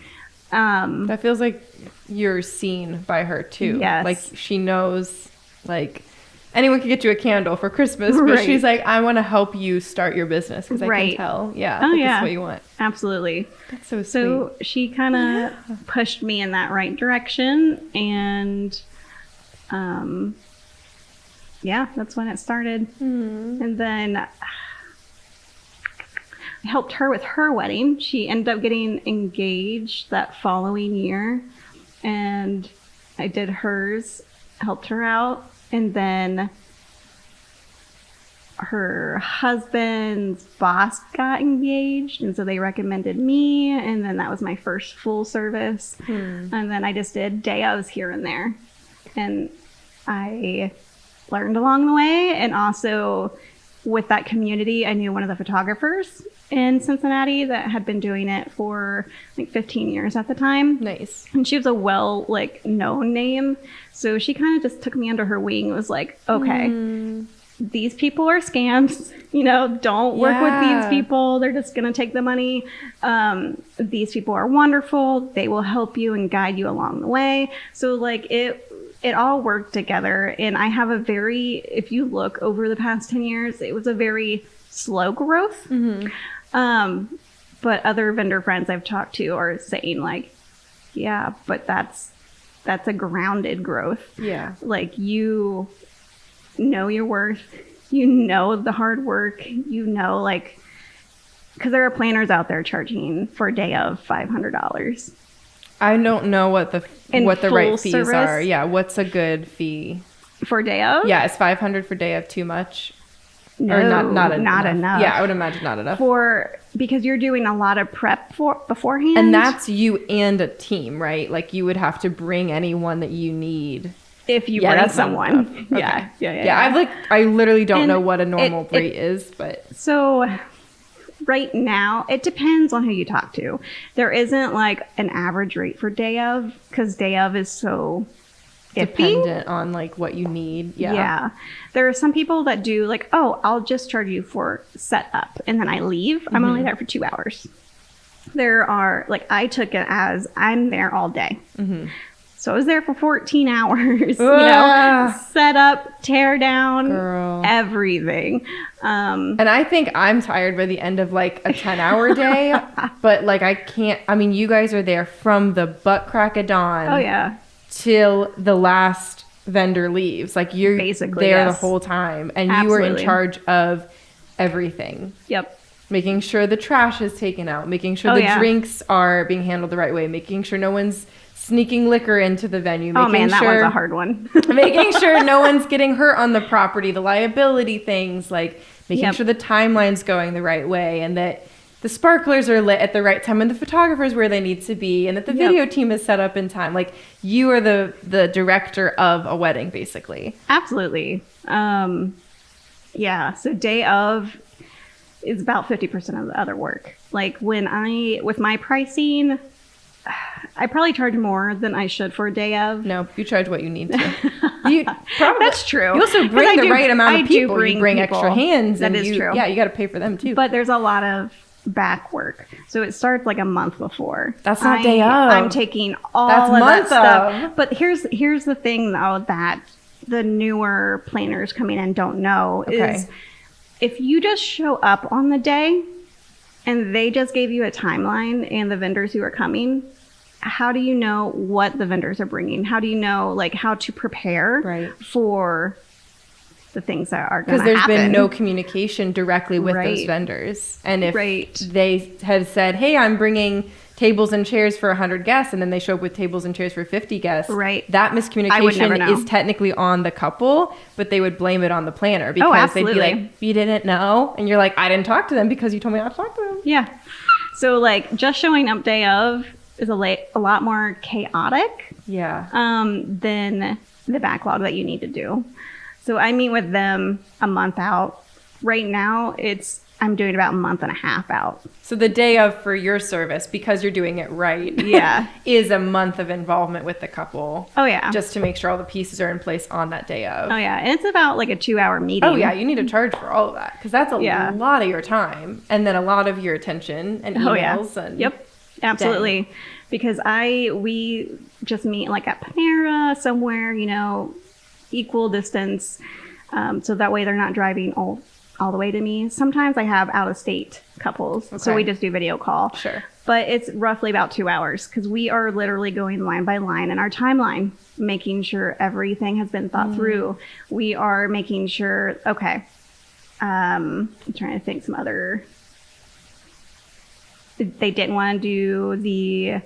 That feels like you're seen by her too. Yes. Like, she knows, like, anyone can get you a candle for Christmas, but she's like, I want to help you start your business because I can tell. Yeah. Oh, that's what you want. Absolutely. That's so sweet. So she kind of pushed me in that right direction. And that's when it started. And then I helped her with her wedding. She ended up getting engaged that following year. And I did hers, helped her out. And then her husband's boss got engaged, and so they recommended me, and then that was my first full service. And then I just did day ofs here and there, and I learned along the way. And also with that community, I knew one of the photographers in Cincinnati that had been doing it for like 15 years at the time. Nice. And she was a known name. So she kind of just took me under her wing and was like, okay, these people are scams. Don't work with these people. They're just going to take the money. These people are wonderful. They will help you and guide you along the way. So like it all worked together. And I have if you look over the past 10 years, it was a very slow growth. But other vendor friends I've talked to are saying like, yeah, but that's a grounded growth. Yeah. Like, you know your worth, the hard work, like, because there are planners out there charging for a day of $500. I don't know what the right fees service? are. Yeah, what's a good fee for a day of? Yeah, is $500 for day of too much? No, or not enough. Yeah, I would imagine not enough. Because you're doing a lot of prep beforehand. And that's you and a team, right? Like, you would have to bring anyone that you need. If you bring someone. Okay. Yeah. I literally don't know what a normal rate is, but. So right now, it depends on who you talk to. There isn't like an average rate for day of, because day of is so dependent on like what you need. Yeah. There are some people that do like, oh, I'll just charge you for setup and then I leave. I'm only there for 2 hours. There are like, I took it as I'm there all day. So I was there for 14 hours, set up, tear down, everything. And I think I'm tired by the end of like a 10-hour day, but like I can't, you guys are there from the butt crack of dawn. Oh yeah. Till the last vendor leaves. Like, you're basically there the whole time, and you are in charge of everything. Yep. Making sure the trash is taken out, making sure the drinks are being handled the right way, making sure no one's sneaking liquor into the venue. Making that one's a hard one. Making sure no one's getting hurt on the property, the liability things, like making sure the timeline's going the right way, and that the sparklers are lit at the right time, and the photographer's where they need to be, and that the video team is set up in time. Like, you are the director of a wedding, basically. Absolutely. Yeah. So day of is about 50% of the other work. Like, with my pricing, I probably charge more than I should for a day of. No, you charge what you need to. That's true. You also bring the right amount of people. You bring people. Extra hands. That is true. Yeah, you got to pay for them too. But there's a lot of back work. So it starts like a month before. That's not day of. I'm taking all of that stuff. But here's the thing though that the newer planners coming in don't know is if you just show up on the day and they just gave you a timeline and the vendors who are coming, how do you know what the vendors are bringing? How do you know like how to prepare for the things that are going to Because happen. there's been no communication directly with those vendors. And if they have said, hey, I'm bringing tables and chairs for 100 guests, and then they show up with tables and chairs for 50 guests, that miscommunication is technically on the couple, but they would blame it on the planner because they'd be like, you didn't know? And you're like, I didn't talk to them because you told me not to talk to them. Yeah. So like just showing up day of is a lot more chaotic than the backlog that you need to do. So I meet with them a month out. Right now, I'm doing about a month and a half out. So the day of for your service, because you're doing it right, is a month of involvement with the couple. Oh, yeah. Just to make sure all the pieces are in place on that day of. Oh, yeah. And it's about like a 2-hour meeting. Oh, yeah. You need to charge for all of that because that's a lot of your time and then a lot of your attention and emails. And yep. Absolutely. Dang. Because we just meet like at Panera somewhere, equal distance. So that way they're not driving all the way to me. Sometimes I have out-of-state couples, so we just do video call. Sure. But it's roughly about 2 hours because we are literally going line by line in our timeline, making sure everything has been thought through. We are making sure, I'm trying to think some other... They didn't want to do the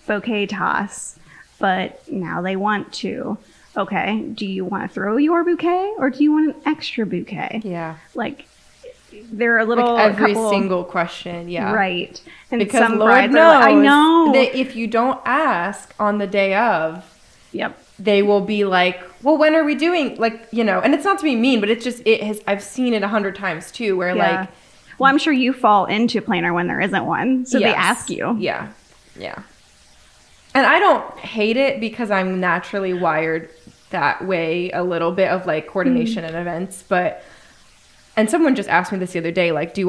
bouquet toss, but now they want to. Okay, do you want to throw your bouquet or do you want an extra bouquet? Yeah. Like, they're a little... Like every single question, Right. And because some Lord brides knows are like, I know. that if you don't ask on the day of, they will be like, well, when are we doing? Like, and it's not to be mean, but it's just, I've seen it 100 times too, where like... Well, I'm sure you fall into planner when there isn't one. So they ask you. Yeah. Yeah. And I don't hate it because I'm naturally wired that way a little bit of like coordination and events. And someone just asked me this the other day, like, they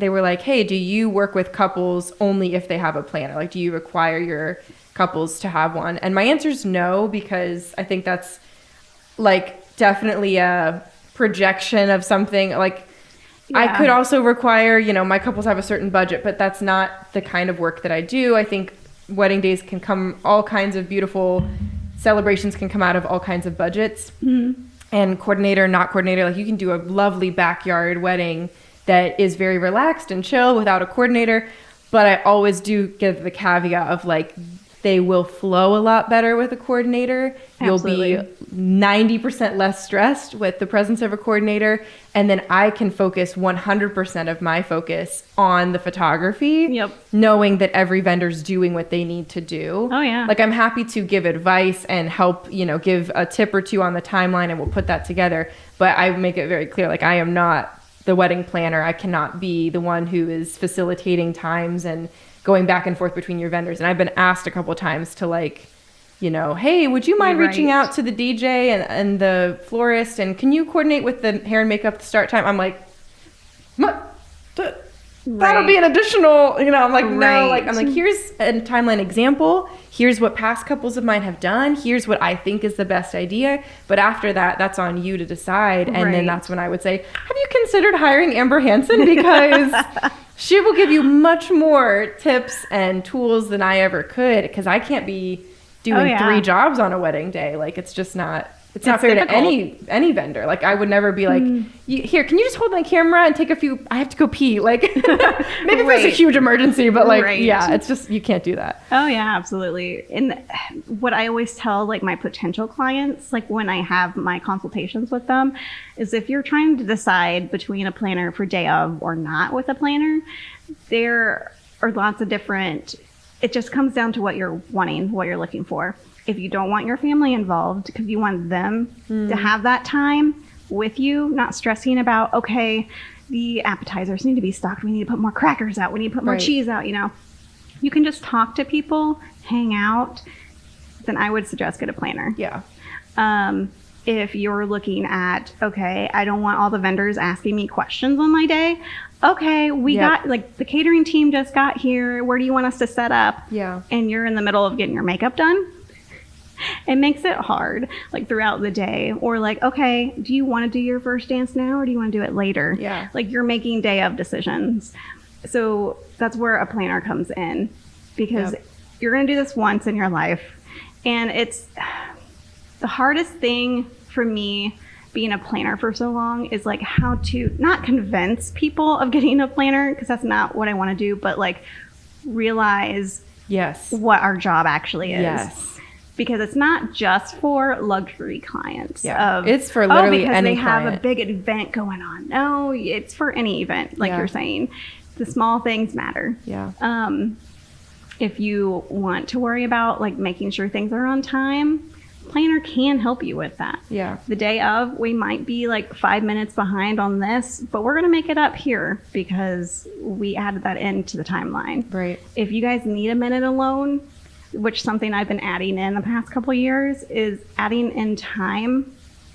were like, hey, do you work with couples only if they have a planner? Like, do you require your couples to have one? And my answer is no, because I think that's like definitely a projection of something like, I could also require, my couples have a certain budget, but that's not the kind of work that I do. I think wedding days can come, all kinds of beautiful celebrations can come out of all kinds of budgets. And coordinator, not coordinator, like you can do a lovely backyard wedding that is very relaxed and chill without a coordinator. But I always do give the caveat of like, they will flow a lot better with a coordinator. Absolutely. You'll be 90% less stressed with the presence of a coordinator. And then I can focus 100% of my focus on the photography, knowing that every vendor's doing what they need to do. Oh, yeah. Like I'm happy to give advice and help, give a tip or two on the timeline and we'll put that together. But I make it very clear, like I am not the wedding planner. I cannot be the one who is facilitating times and going back and forth between your vendors. And I've been asked a couple of times to like, hey, would you mind reaching out to the DJ and the florist? And can you coordinate with the hair and makeup start time? I'm like, that'll be an additional, I'm like, no, like, I'm like, here's a timeline example. Here's what past couples of mine have done. Here's what I think is the best idea. But after that, that's on you to decide. And then that's when I would say, have you considered hiring Amber Hansen? Because she will give you much more tips and tools than I ever could. Because I can't be doing 3 jobs on a wedding day. Like, it's just not... It's not fair to any vendor. Like, I would never be like, here, can you just hold my camera and take a few... I have to go pee. Like, maybe if it's a huge emergency, but like, yeah, it's just, you can't do that. Oh, yeah, absolutely. And what I always tell, like, my potential clients, like, when I have my consultations with them, is if you're trying to decide between a planner for day of or not with a planner, there are lots of different... It just comes down to what you're wanting, what you're looking for. If you don't want your family involved because you want them to have that time with you, not stressing about, okay, the appetizers need to be stocked. We need to put more crackers out. We need to put more cheese out, You can just talk to people, hang out. Then I would suggest get a planner. Yeah. If you're looking at, okay, I don't want all the vendors asking me questions on my day. Okay, we got, like, the catering team just got here. Where do you want us to set up? Yeah. And you're in the middle of getting your makeup done. It makes it hard, like, throughout the day. Or, like, okay, do you want to do your first dance now or do you want to do it later? Yeah. Like, you're making day of decisions. So that's where a planner comes in. Because you're going to do this once in your life. And it's the hardest thing for me being a planner for so long is like how to not convince people of getting a planner, because that's not what I want to do, but like realize what our job actually is. Yes. Because it's not just for luxury clients. Yeah. It's for literally because any they have client. a big event going on. No, it's for any event, like you're saying. The small things matter. Yeah. If you want to worry about like making sure things are on time, planner can help you with that. Yeah. The day of, we might be like 5 minutes behind on this, but we're going to make it up here because we added that into the timeline. Right. If you guys need a minute alone, which something I've been adding in the past couple of years, is adding in time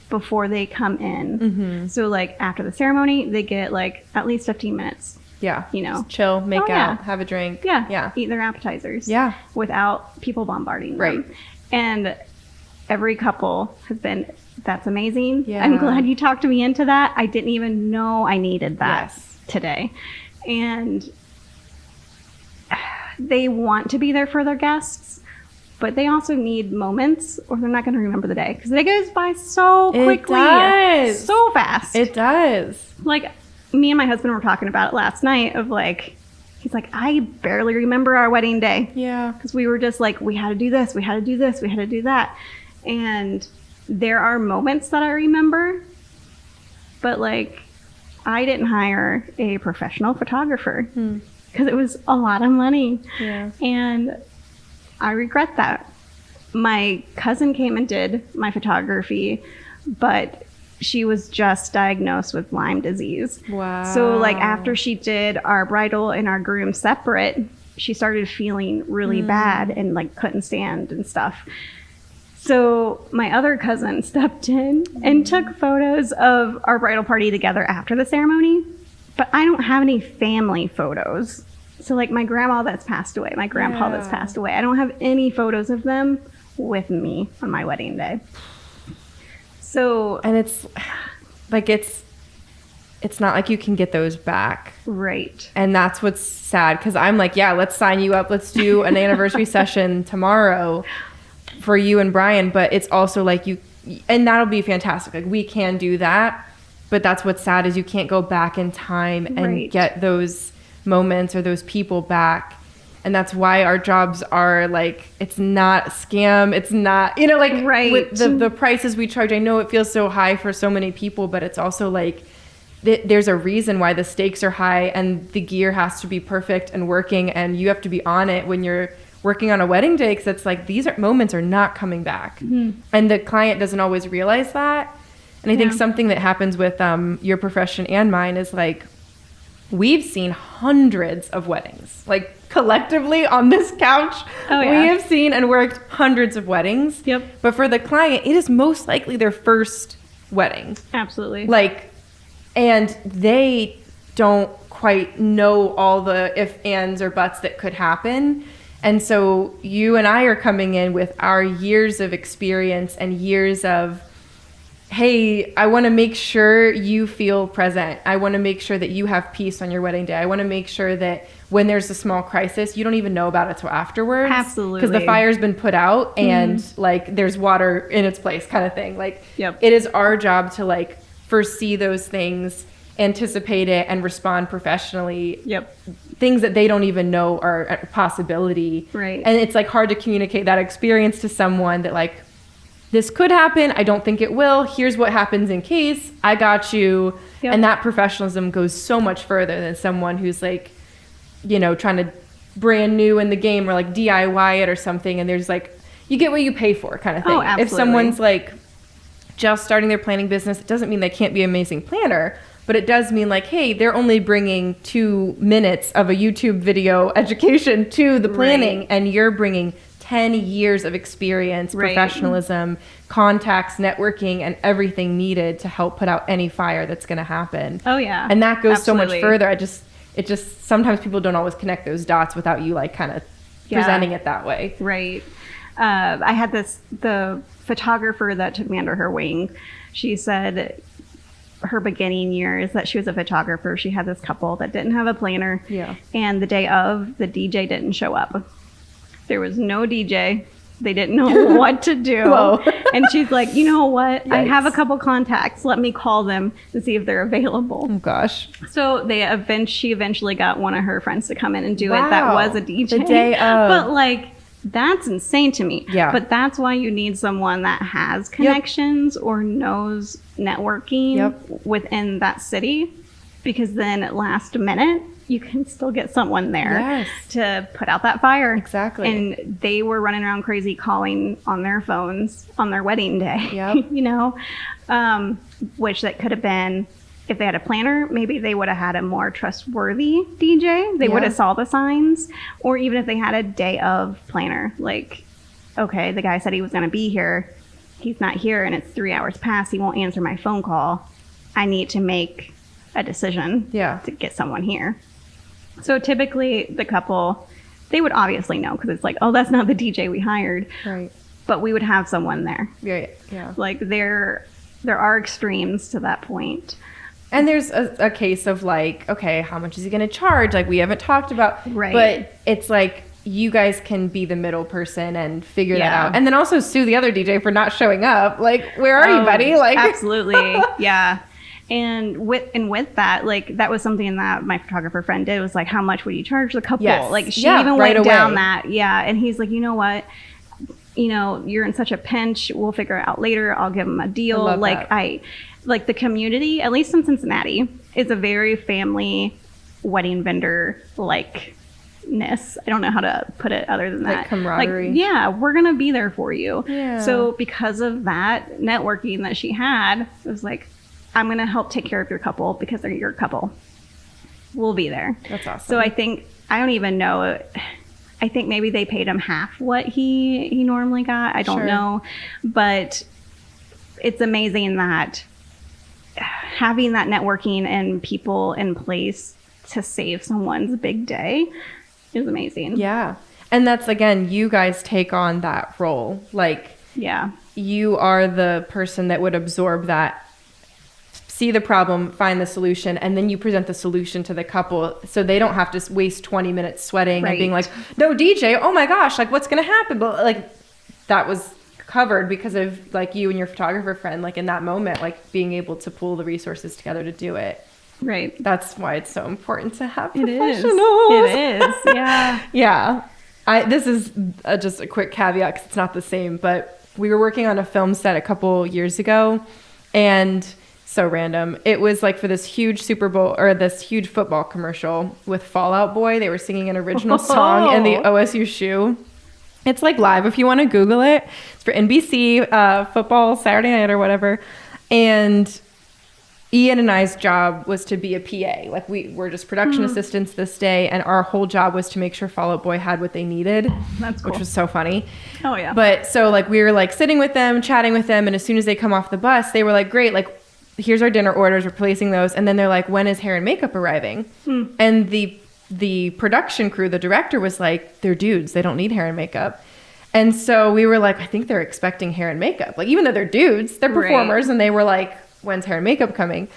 before they come in. Mm-hmm. So like after the ceremony, they get like at least 15 minutes. Yeah. You know, just chill, make out, have a drink. Yeah. Eat their appetizers. Yeah. Without people bombarding them. Right. And every couple has been, that's amazing. Yeah. I'm glad you talked me into that. I didn't even know I needed that today. And they want to be there for their guests, but they also need moments or they're not going to remember the day, because the day goes by so quickly. It does. So fast. It does. Like, me and my husband were talking about it last night of like, he's like, I barely remember our wedding day. Yeah. Because we were just like, we had to do this, we had to do this, we had to do that. And there are moments that I remember, but like, I didn't hire a professional photographer because it was a lot of money. Yeah. And I regret that. My cousin came and did my photography, but she was just diagnosed with Lyme disease. Wow. So like after she did our bridal and our groom separate, she started feeling really bad and like couldn't stand and stuff. So my other cousin stepped in and took photos of our bridal party together after the ceremony, but I don't have any family photos. So like my grandma that's passed away, my grandpa that's passed away, I don't have any photos of them with me on my wedding day. So, and it's like, it's not like you can get those back. Right. And that's what's sad, because I'm like, yeah, let's sign you up. Let's do an anniversary session tomorrow for you and Brian. But it's also like and that'll be fantastic. Like we can do that. But that's what's sad, is you can't go back in time and get those moments or those people back. And that's why our jobs are like, it's not a scam. It's not, you know, like with the prices we charge. I know it feels so high for so many people, but it's also like, there's a reason why the stakes are high and the gear has to be perfect and working, and you have to be on it when you're working on a wedding day, because it's like these moments are not coming back. And the client doesn't always realize that. And I think something that happens with your profession and mine is like, we've seen hundreds of weddings, like collectively on this couch. We have seen and worked hundreds of weddings. Yep. But for the client, it is most likely their first wedding. Absolutely. Like, and they don't quite know all the if, ands, or buts that could happen. And so you and I are coming in with our years of experience and years of, hey, I want to make sure you feel present. I want to make sure that you have peace on your wedding day. I want to make sure that when there's a small crisis, you don't even know about it till afterwards. Absolutely. Because the fire's been put out and like there's water in its place, kind of thing. Like it is our job to like foresee those things, anticipate it, and respond professionally. Things that they don't even know are a possibility. Right. And it's like hard to communicate that experience to someone that like, this could happen. I don't think it will. Here's what happens in case. I got you. And that professionalism goes so much further than someone who's like, you know, trying to brand new in the game or like DIY it or something. And there's like, you get what you pay for kind of thing. Oh, absolutely. If someone's like just starting their planning business, it doesn't mean they can't be an amazing planner, but it does mean like, hey, they're only bringing 2 minutes of a YouTube video education to the planning, and you're bringing 10 years of experience, professionalism, contacts, networking, and everything needed to help put out any fire that's going to happen. Oh yeah. And that goes so much further. It just sometimes people don't always connect those dots without you like kind of presenting it that way. Right. I had the photographer that took me under her wing. She said her beginning years that she was a photographer, she had this couple that didn't have a planner. And the day of, the DJ didn't show up. There was no DJ. They didn't know what to do. Whoa. And she's like, you know what? I Yikes. have a couple contacts. Let me call them and see if they're available. Oh gosh. So she eventually got one of her friends to come in and do Wow. it. That was a DJ. The day of. But like, that's insane to me. Yeah. But that's why you need someone that has connections or knows networking within that city. Because then at last minute, you can still get someone there to put out that fire. Exactly. And they were running around crazy calling on their phones on their wedding day. Yep. You know, which that could have been, if they had a planner, maybe they would have had a more trustworthy DJ. They would have saw the signs. Or even if they had a day of planner, like, okay, the guy said he was going to be here. He's not here and it's 3 hours past. He won't answer my phone call. I need to make a decision to get someone here. So typically the couple, they would obviously know because it's like, oh, that's not the DJ we hired. Right. But we would have someone there. Yeah. Like there are extremes to that point. And there's a case of like, okay, how much is he going to charge? Like we haven't talked about. Right. But it's like you guys can be the middle person and figure that out. And then also sue the other DJ for not showing up. Like, where are you, buddy? Like absolutely. Yeah. And with that, like that was something that my photographer friend did, was like, how much would you charge the couple? Yes. Like she Yeah, even right went down away. that. Yeah. And he's like, you know what? You know, you're in such a pinch. We'll figure it out later. I'll give him a deal. I love Like that. like the community, at least in Cincinnati, is a very family wedding vendor likeness. I don't know how to put it other than Like that. camaraderie. Like, yeah, we're gonna be there for you. Yeah. So because of that networking that she had, it was like, I'm gonna help take care of your couple because they're your couple. We'll be there. That's awesome. So I don't even know. I think maybe they paid him half what he normally got. I don't know, but it's amazing that having that networking and people in place to save someone's big day is amazing. Yeah. And that's, again, you guys take on that role. Like, you are the person that would absorb that, see the problem, find the solution, and then you present the solution to the couple so they don't have to waste 20 minutes sweating and being like, no, DJ, oh my gosh, like what's going to happen? But like that was covered because of like you and your photographer friend, like in that moment, like being able to pull the resources together to do it. Right. That's why it's so important to have It professionals. is. Yeah. Yeah. This is just a quick caveat because it's not the same, but we were working on a film set a couple years ago, and so random. It was like for this huge Super Bowl or this huge football commercial with Fall Out Boy. They were singing an original song in the OSU shoe. It's like live if you want to Google it. It's for NBC football Saturday night or whatever. And Ian and I's job was to be a PA. Like we were just production assistants this day, and our whole job was to make sure Fall Out Boy had what they needed. That's cool. Which was so funny. Oh yeah. But so like we were like sitting with them, chatting with them, and as soon as they come off the bus, they were like, great, like here's our dinner orders, we're placing those. And then they're like, when is hair and makeup arriving? And the production crew, the director was like, they're dudes, they don't need hair and makeup. And so we were like, I think they're expecting hair and makeup. Like, even though they're dudes, they're performers. And they were like, when's hair and makeup coming?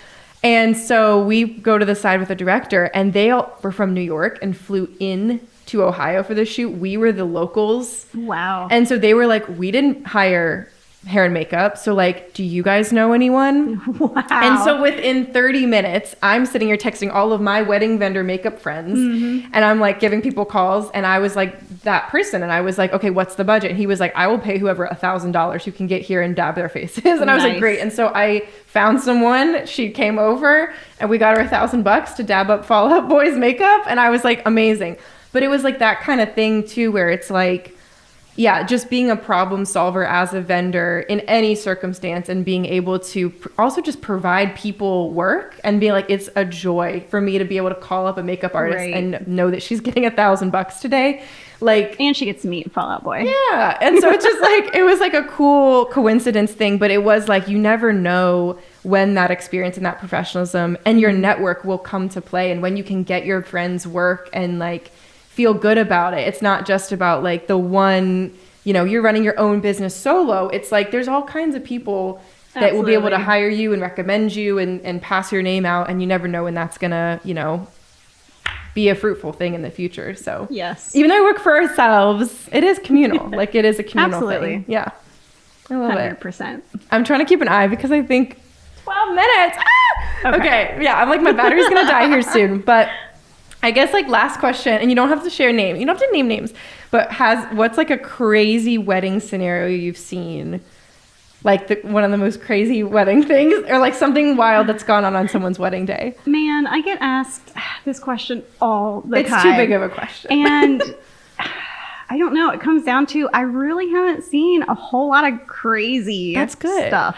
And so we go to the side with the director, and they all were from New York and flew in to Ohio for the shoot. We were the locals. Wow. And so they were like, we didn't hire hair and makeup. So like, do you guys know anyone? Wow. And so within 30 minutes, I'm sitting here texting all of my wedding vendor makeup friends, and I'm like giving people calls, and I was like that person, and I was like, okay, what's the budget? And he was like, I will pay whoever $1,000 who can get here and dab their faces. And I was like, great. And so I found someone, she came over, and we got her $1,000 to dab up Fall Out Boy's makeup. And I was like, amazing. But it was like that kind of thing too, where it's like, yeah, just being a problem solver as a vendor in any circumstance, and being able to also just provide people work and be like, it's a joy for me to be able to call up a makeup artist and know that she's getting $1,000 today. Like, and she gets to meet Fall Out Boy. Yeah. And so it's just like, it was like a cool coincidence thing, but it was like, you never know when that experience and that professionalism and your network will come to play, and when you can get your friends work and like feel good about it. It's not just about like the one, you know, you're running your own business solo. It's like there's all kinds of people that will be able to hire you and recommend you and pass your name out, and you never know when that's gonna, you know, be a fruitful thing in the future. So Yes. even though we work for ourselves, it is communal. Like it is a communal Absolutely. thing. Yeah. I love it. 100%. I'm trying to keep an eye because I think 12 minutes. Ah! Okay. Yeah. I'm like, my battery's going to die here soon. But I guess like last question, and you don't have to share name. You don't have to name names, but what's like a crazy wedding scenario you've seen? Like one of the most crazy wedding things, or like something wild that's gone on someone's wedding day? Man, I get asked this question all the time. It's too big of a question. And I don't know. It comes down to I really haven't seen a whole lot of crazy That's good. stuff.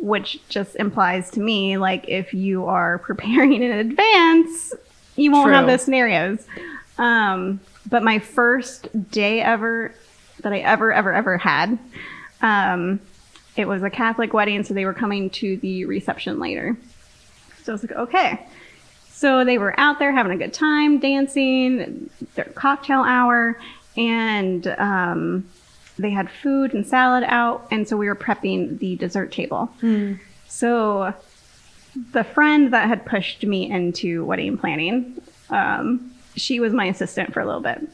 Which just implies to me, like, if you are preparing in advance, you won't have those scenarios. But my first day ever that I ever had, it was a Catholic wedding, so they were coming to the reception later. So I was like, okay. So they were out there having a good time, dancing, their cocktail hour, and they had food and salad out, and so we were prepping the dessert table. So the friend that had pushed me into wedding planning, she was my assistant for a little bit.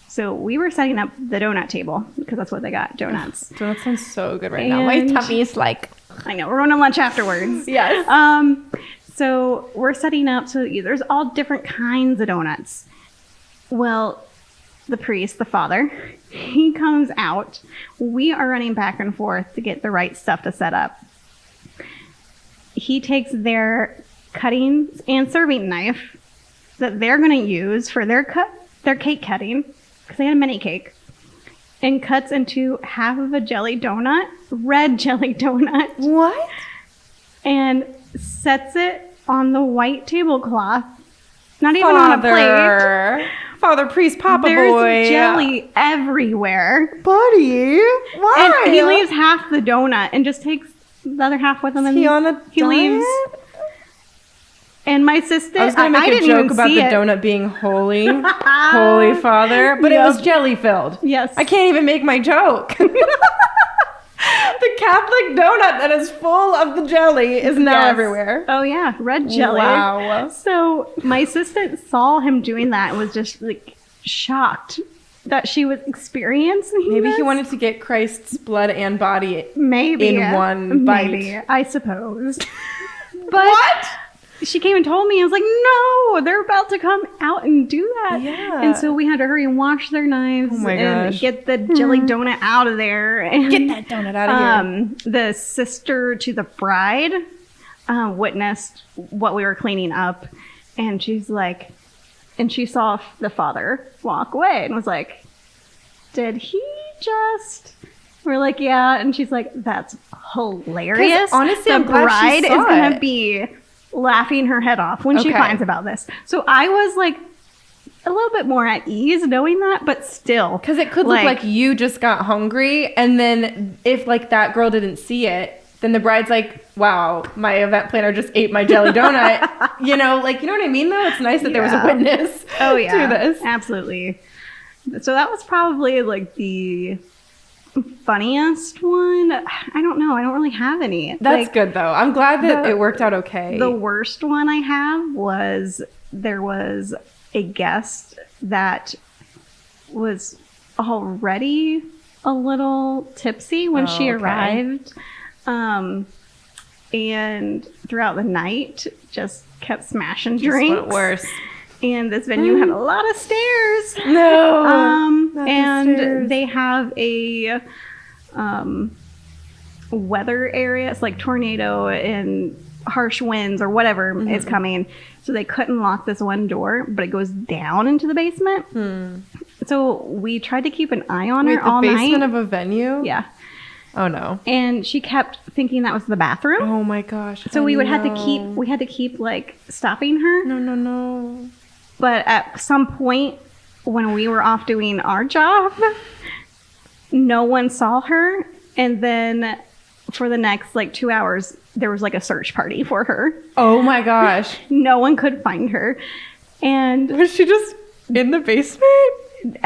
So we were setting up the donut table because that's what they got, donuts. Donuts sounds so good right now. My tummy is like... I know, we're going to lunch afterwards. Yes. So we're setting up, so there's all different kinds of donuts. Well, the priest, the father, he comes out. We are running back and forth to get the right stuff to set up. He takes their cutting and serving knife that they're going to use for their cake cutting, because they had a mini cake, and cuts into half of a jelly donut, red jelly donut. What? And sets it on the white tablecloth. Not even on a plate. Father priest, Papa There's boy. There's jelly everywhere. Buddy, why? And he leaves half the donut and just takes the other half with him. And he on a he diet? leaves. And my sister, I was going to make a joke about the donut being holy, holy Father, but it was jelly filled. Yes. I can't even make my joke. The Catholic donut that is full of the jelly is now everywhere. Oh yeah, red jelly. Wow. So my assistant saw him doing that and was just like shocked that she was experiencing Maybe this. he wanted to get Christ's blood and body in one bite. Maybe, I suppose. But what? She came and told me. I was like, no, they're about to come out and do that. Yeah. And so we had to hurry and wash their knives and get the jelly donut out of there. And, get that donut out of here. The sister to the bride witnessed what we were cleaning up. And she's like, and she saw the father walk away and was like, did he just... We're like, yeah. And she's like, that's hilarious. Honestly, the I'm glad bride she is saw going to it. be laughing her head off when she finds about this. So I was like a little bit more at ease knowing that, but still. Because it could look like you just got hungry, and then if like that girl didn't see it, then the bride's like, wow, my event planner just ate my jelly donut. you know what I mean though? It's nice that there was a witness to this. Absolutely. So that was probably like the funniest one. I don't know. I don't really have any. That's good though. I'm glad that it worked out okay. The worst one I have was there was a guest that was already a little tipsy when she arrived. And throughout the night just kept smashing drinks. Just went worse. And this venue had a lot of stairs. No. And they have a weather area. It's like tornado and harsh winds or whatever is coming. So they couldn't lock this one door, but it goes down into the basement. So we tried to keep an eye on her all night. The basement of a venue? Yeah. Oh no. And she kept thinking that was the bathroom. Oh my gosh. So we had to keep like stopping her. No. But at some point when we were off doing our job, no one saw her. And then for the next like 2 hours, there was like a search party for her. Oh my gosh. No one could find her. And was she just in the basement? It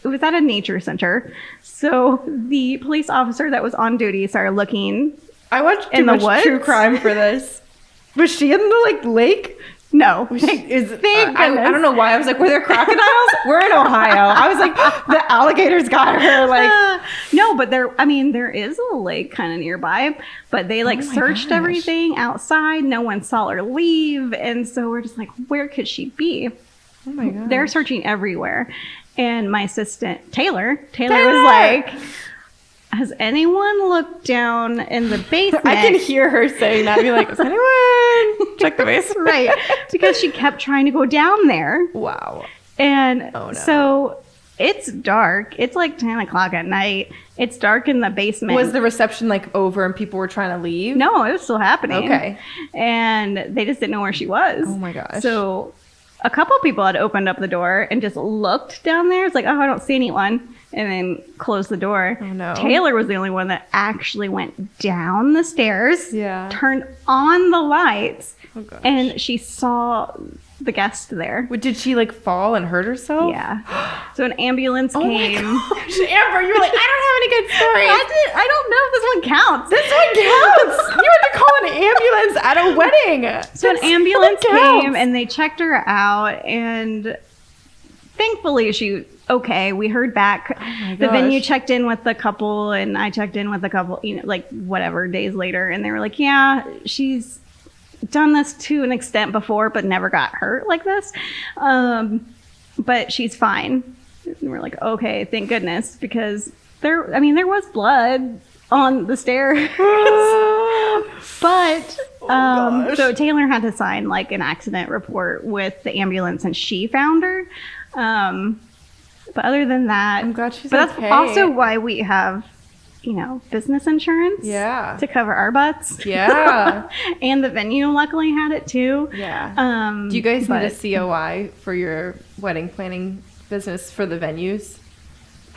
was at a nature center. So the police officer that was on duty started looking. I watched too much true crime for this. Was she in the like lake? No. Thank goodness. I don't know why. I was like, were there crocodiles? We're in Ohio. I was like, the alligators got her. Like, no, but there is a lake kind of nearby, but they like searched everything outside. No one saw her leave. And so we're just like, where could she be? Oh my god. They're searching everywhere. And my assistant, Taylor was like, has anyone looked down in the basement? I can hear her saying that. Be like, has anyone check the basement? Right. Because she kept trying to go down there. Wow. And so it's dark. It's like 10 o'clock at night. It's dark in the basement. Was the reception like over and people were trying to leave? No, it was still happening. Okay. And they just didn't know where she was. Oh my gosh. So a couple people had opened up the door and just looked down there. It's like, oh, I don't see anyone. And then closed the door. Oh no. Taylor was the only one that actually went down the stairs. Yeah. Turned on the lights. Oh gosh. And she saw the guest there. Did she like fall and hurt herself? Yeah. So an ambulance came. Oh my gosh, Amber, you were like, I don't have any good stories. I don't know if this one counts. This one counts. You had to call an ambulance at a wedding. So an ambulance came and they checked her out, and thankfully she okay. We heard back. Oh the venue checked in with the couple, and I checked in with the couple, like whatever days later, and they were like, yeah, she's done this to an extent before, but never got hurt like this. But she's fine. And we're like, okay, thank goodness, because there was blood on the stairs. But so Taylor had to sign like an accident report with the ambulance, and she found her. But other than that, I'm glad she's but okay. That's also why we have, business insurance. Yeah. To cover our butts. Yeah. And the venue luckily had it too. Yeah. Do you guys need a COI for your wedding planning business for the venues?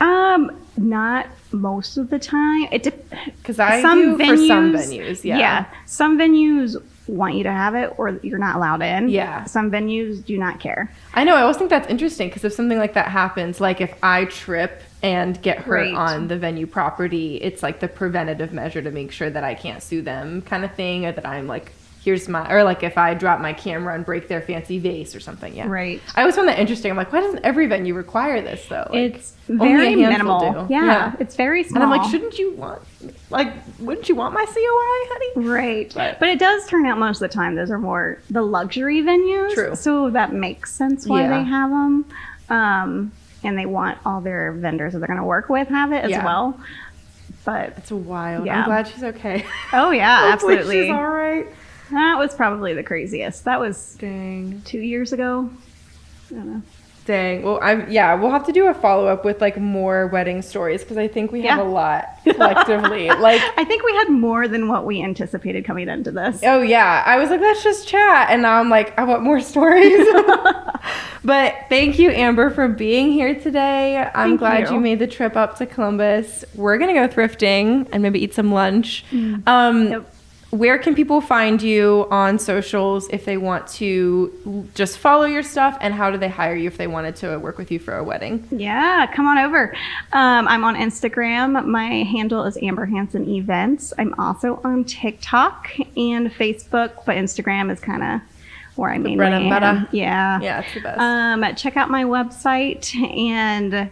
Not most of the time. Because I do for some venues. Yeah. Yeah. Some venues want you to have it, or you're not allowed in. Yeah. Some venues do not care. I know. I always think that's interesting, because if something like that happens, like if I trip and get hurt on the venue property, it's like the preventative measure to make sure that I can't sue them, kind of thing, or that I'm like, or like if I drop my camera and break their fancy vase or something. Yeah. Right. I always found that interesting. I'm like, why doesn't every venue require this though? Like, it's very minimal. do. Yeah. It's very small. And I'm like, wouldn't you want my COI, honey? Right. But it does turn out most of the time those are more the luxury venues. True. So that makes sense why they have them. And they want all their vendors that they're going to work with have it as well. But it's wild. Yeah. I'm glad she's okay. Oh yeah, absolutely. She's all right. That was probably the craziest. That was 2 years ago. I don't know. Dang. Well, we'll have to do a follow-up with like more wedding stories, because I think we have a lot collectively. Like, I think we had more than what we anticipated coming into this. Oh yeah. I was like, let's just chat. And now I'm like, I want more stories. But thank you, Amber, for being here today. I'm glad you made the trip up to Columbus. We're going to go thrifting and maybe eat some lunch. Yep. Where can people find you on socials if they want to just follow your stuff? And how do they hire you if they wanted to work with you for a wedding? Yeah, come on over. I'm on Instagram. My handle is Amber Hansen Events. I'm also on TikTok and Facebook, but Instagram is kind of where I mainly am. Yeah. Yeah, it's the best. Check out my website and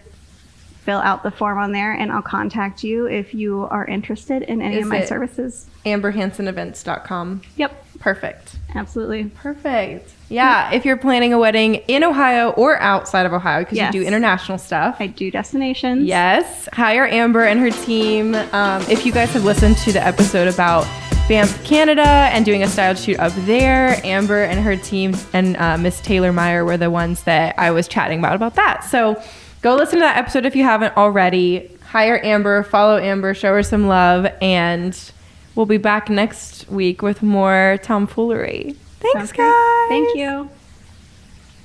fill out the form on there, and I'll contact you if you are interested in any of my services. AmberHansenEvents.com. Yep. Perfect. Absolutely. Perfect. Yeah. If you're planning a wedding in Ohio or outside of Ohio, because you do international stuff. I do destinations. Yes. Hire Amber and her team. If you guys have listened to the episode about Banff, Canada, and doing a style shoot up there, Amber and her team and Miss Taylor Meyer were the ones that I was chatting about that. So go listen to that episode if you haven't already. Hire Amber, follow Amber, show her some love, and we'll be back next week with more tomfoolery. Thanks, guys. Thank you.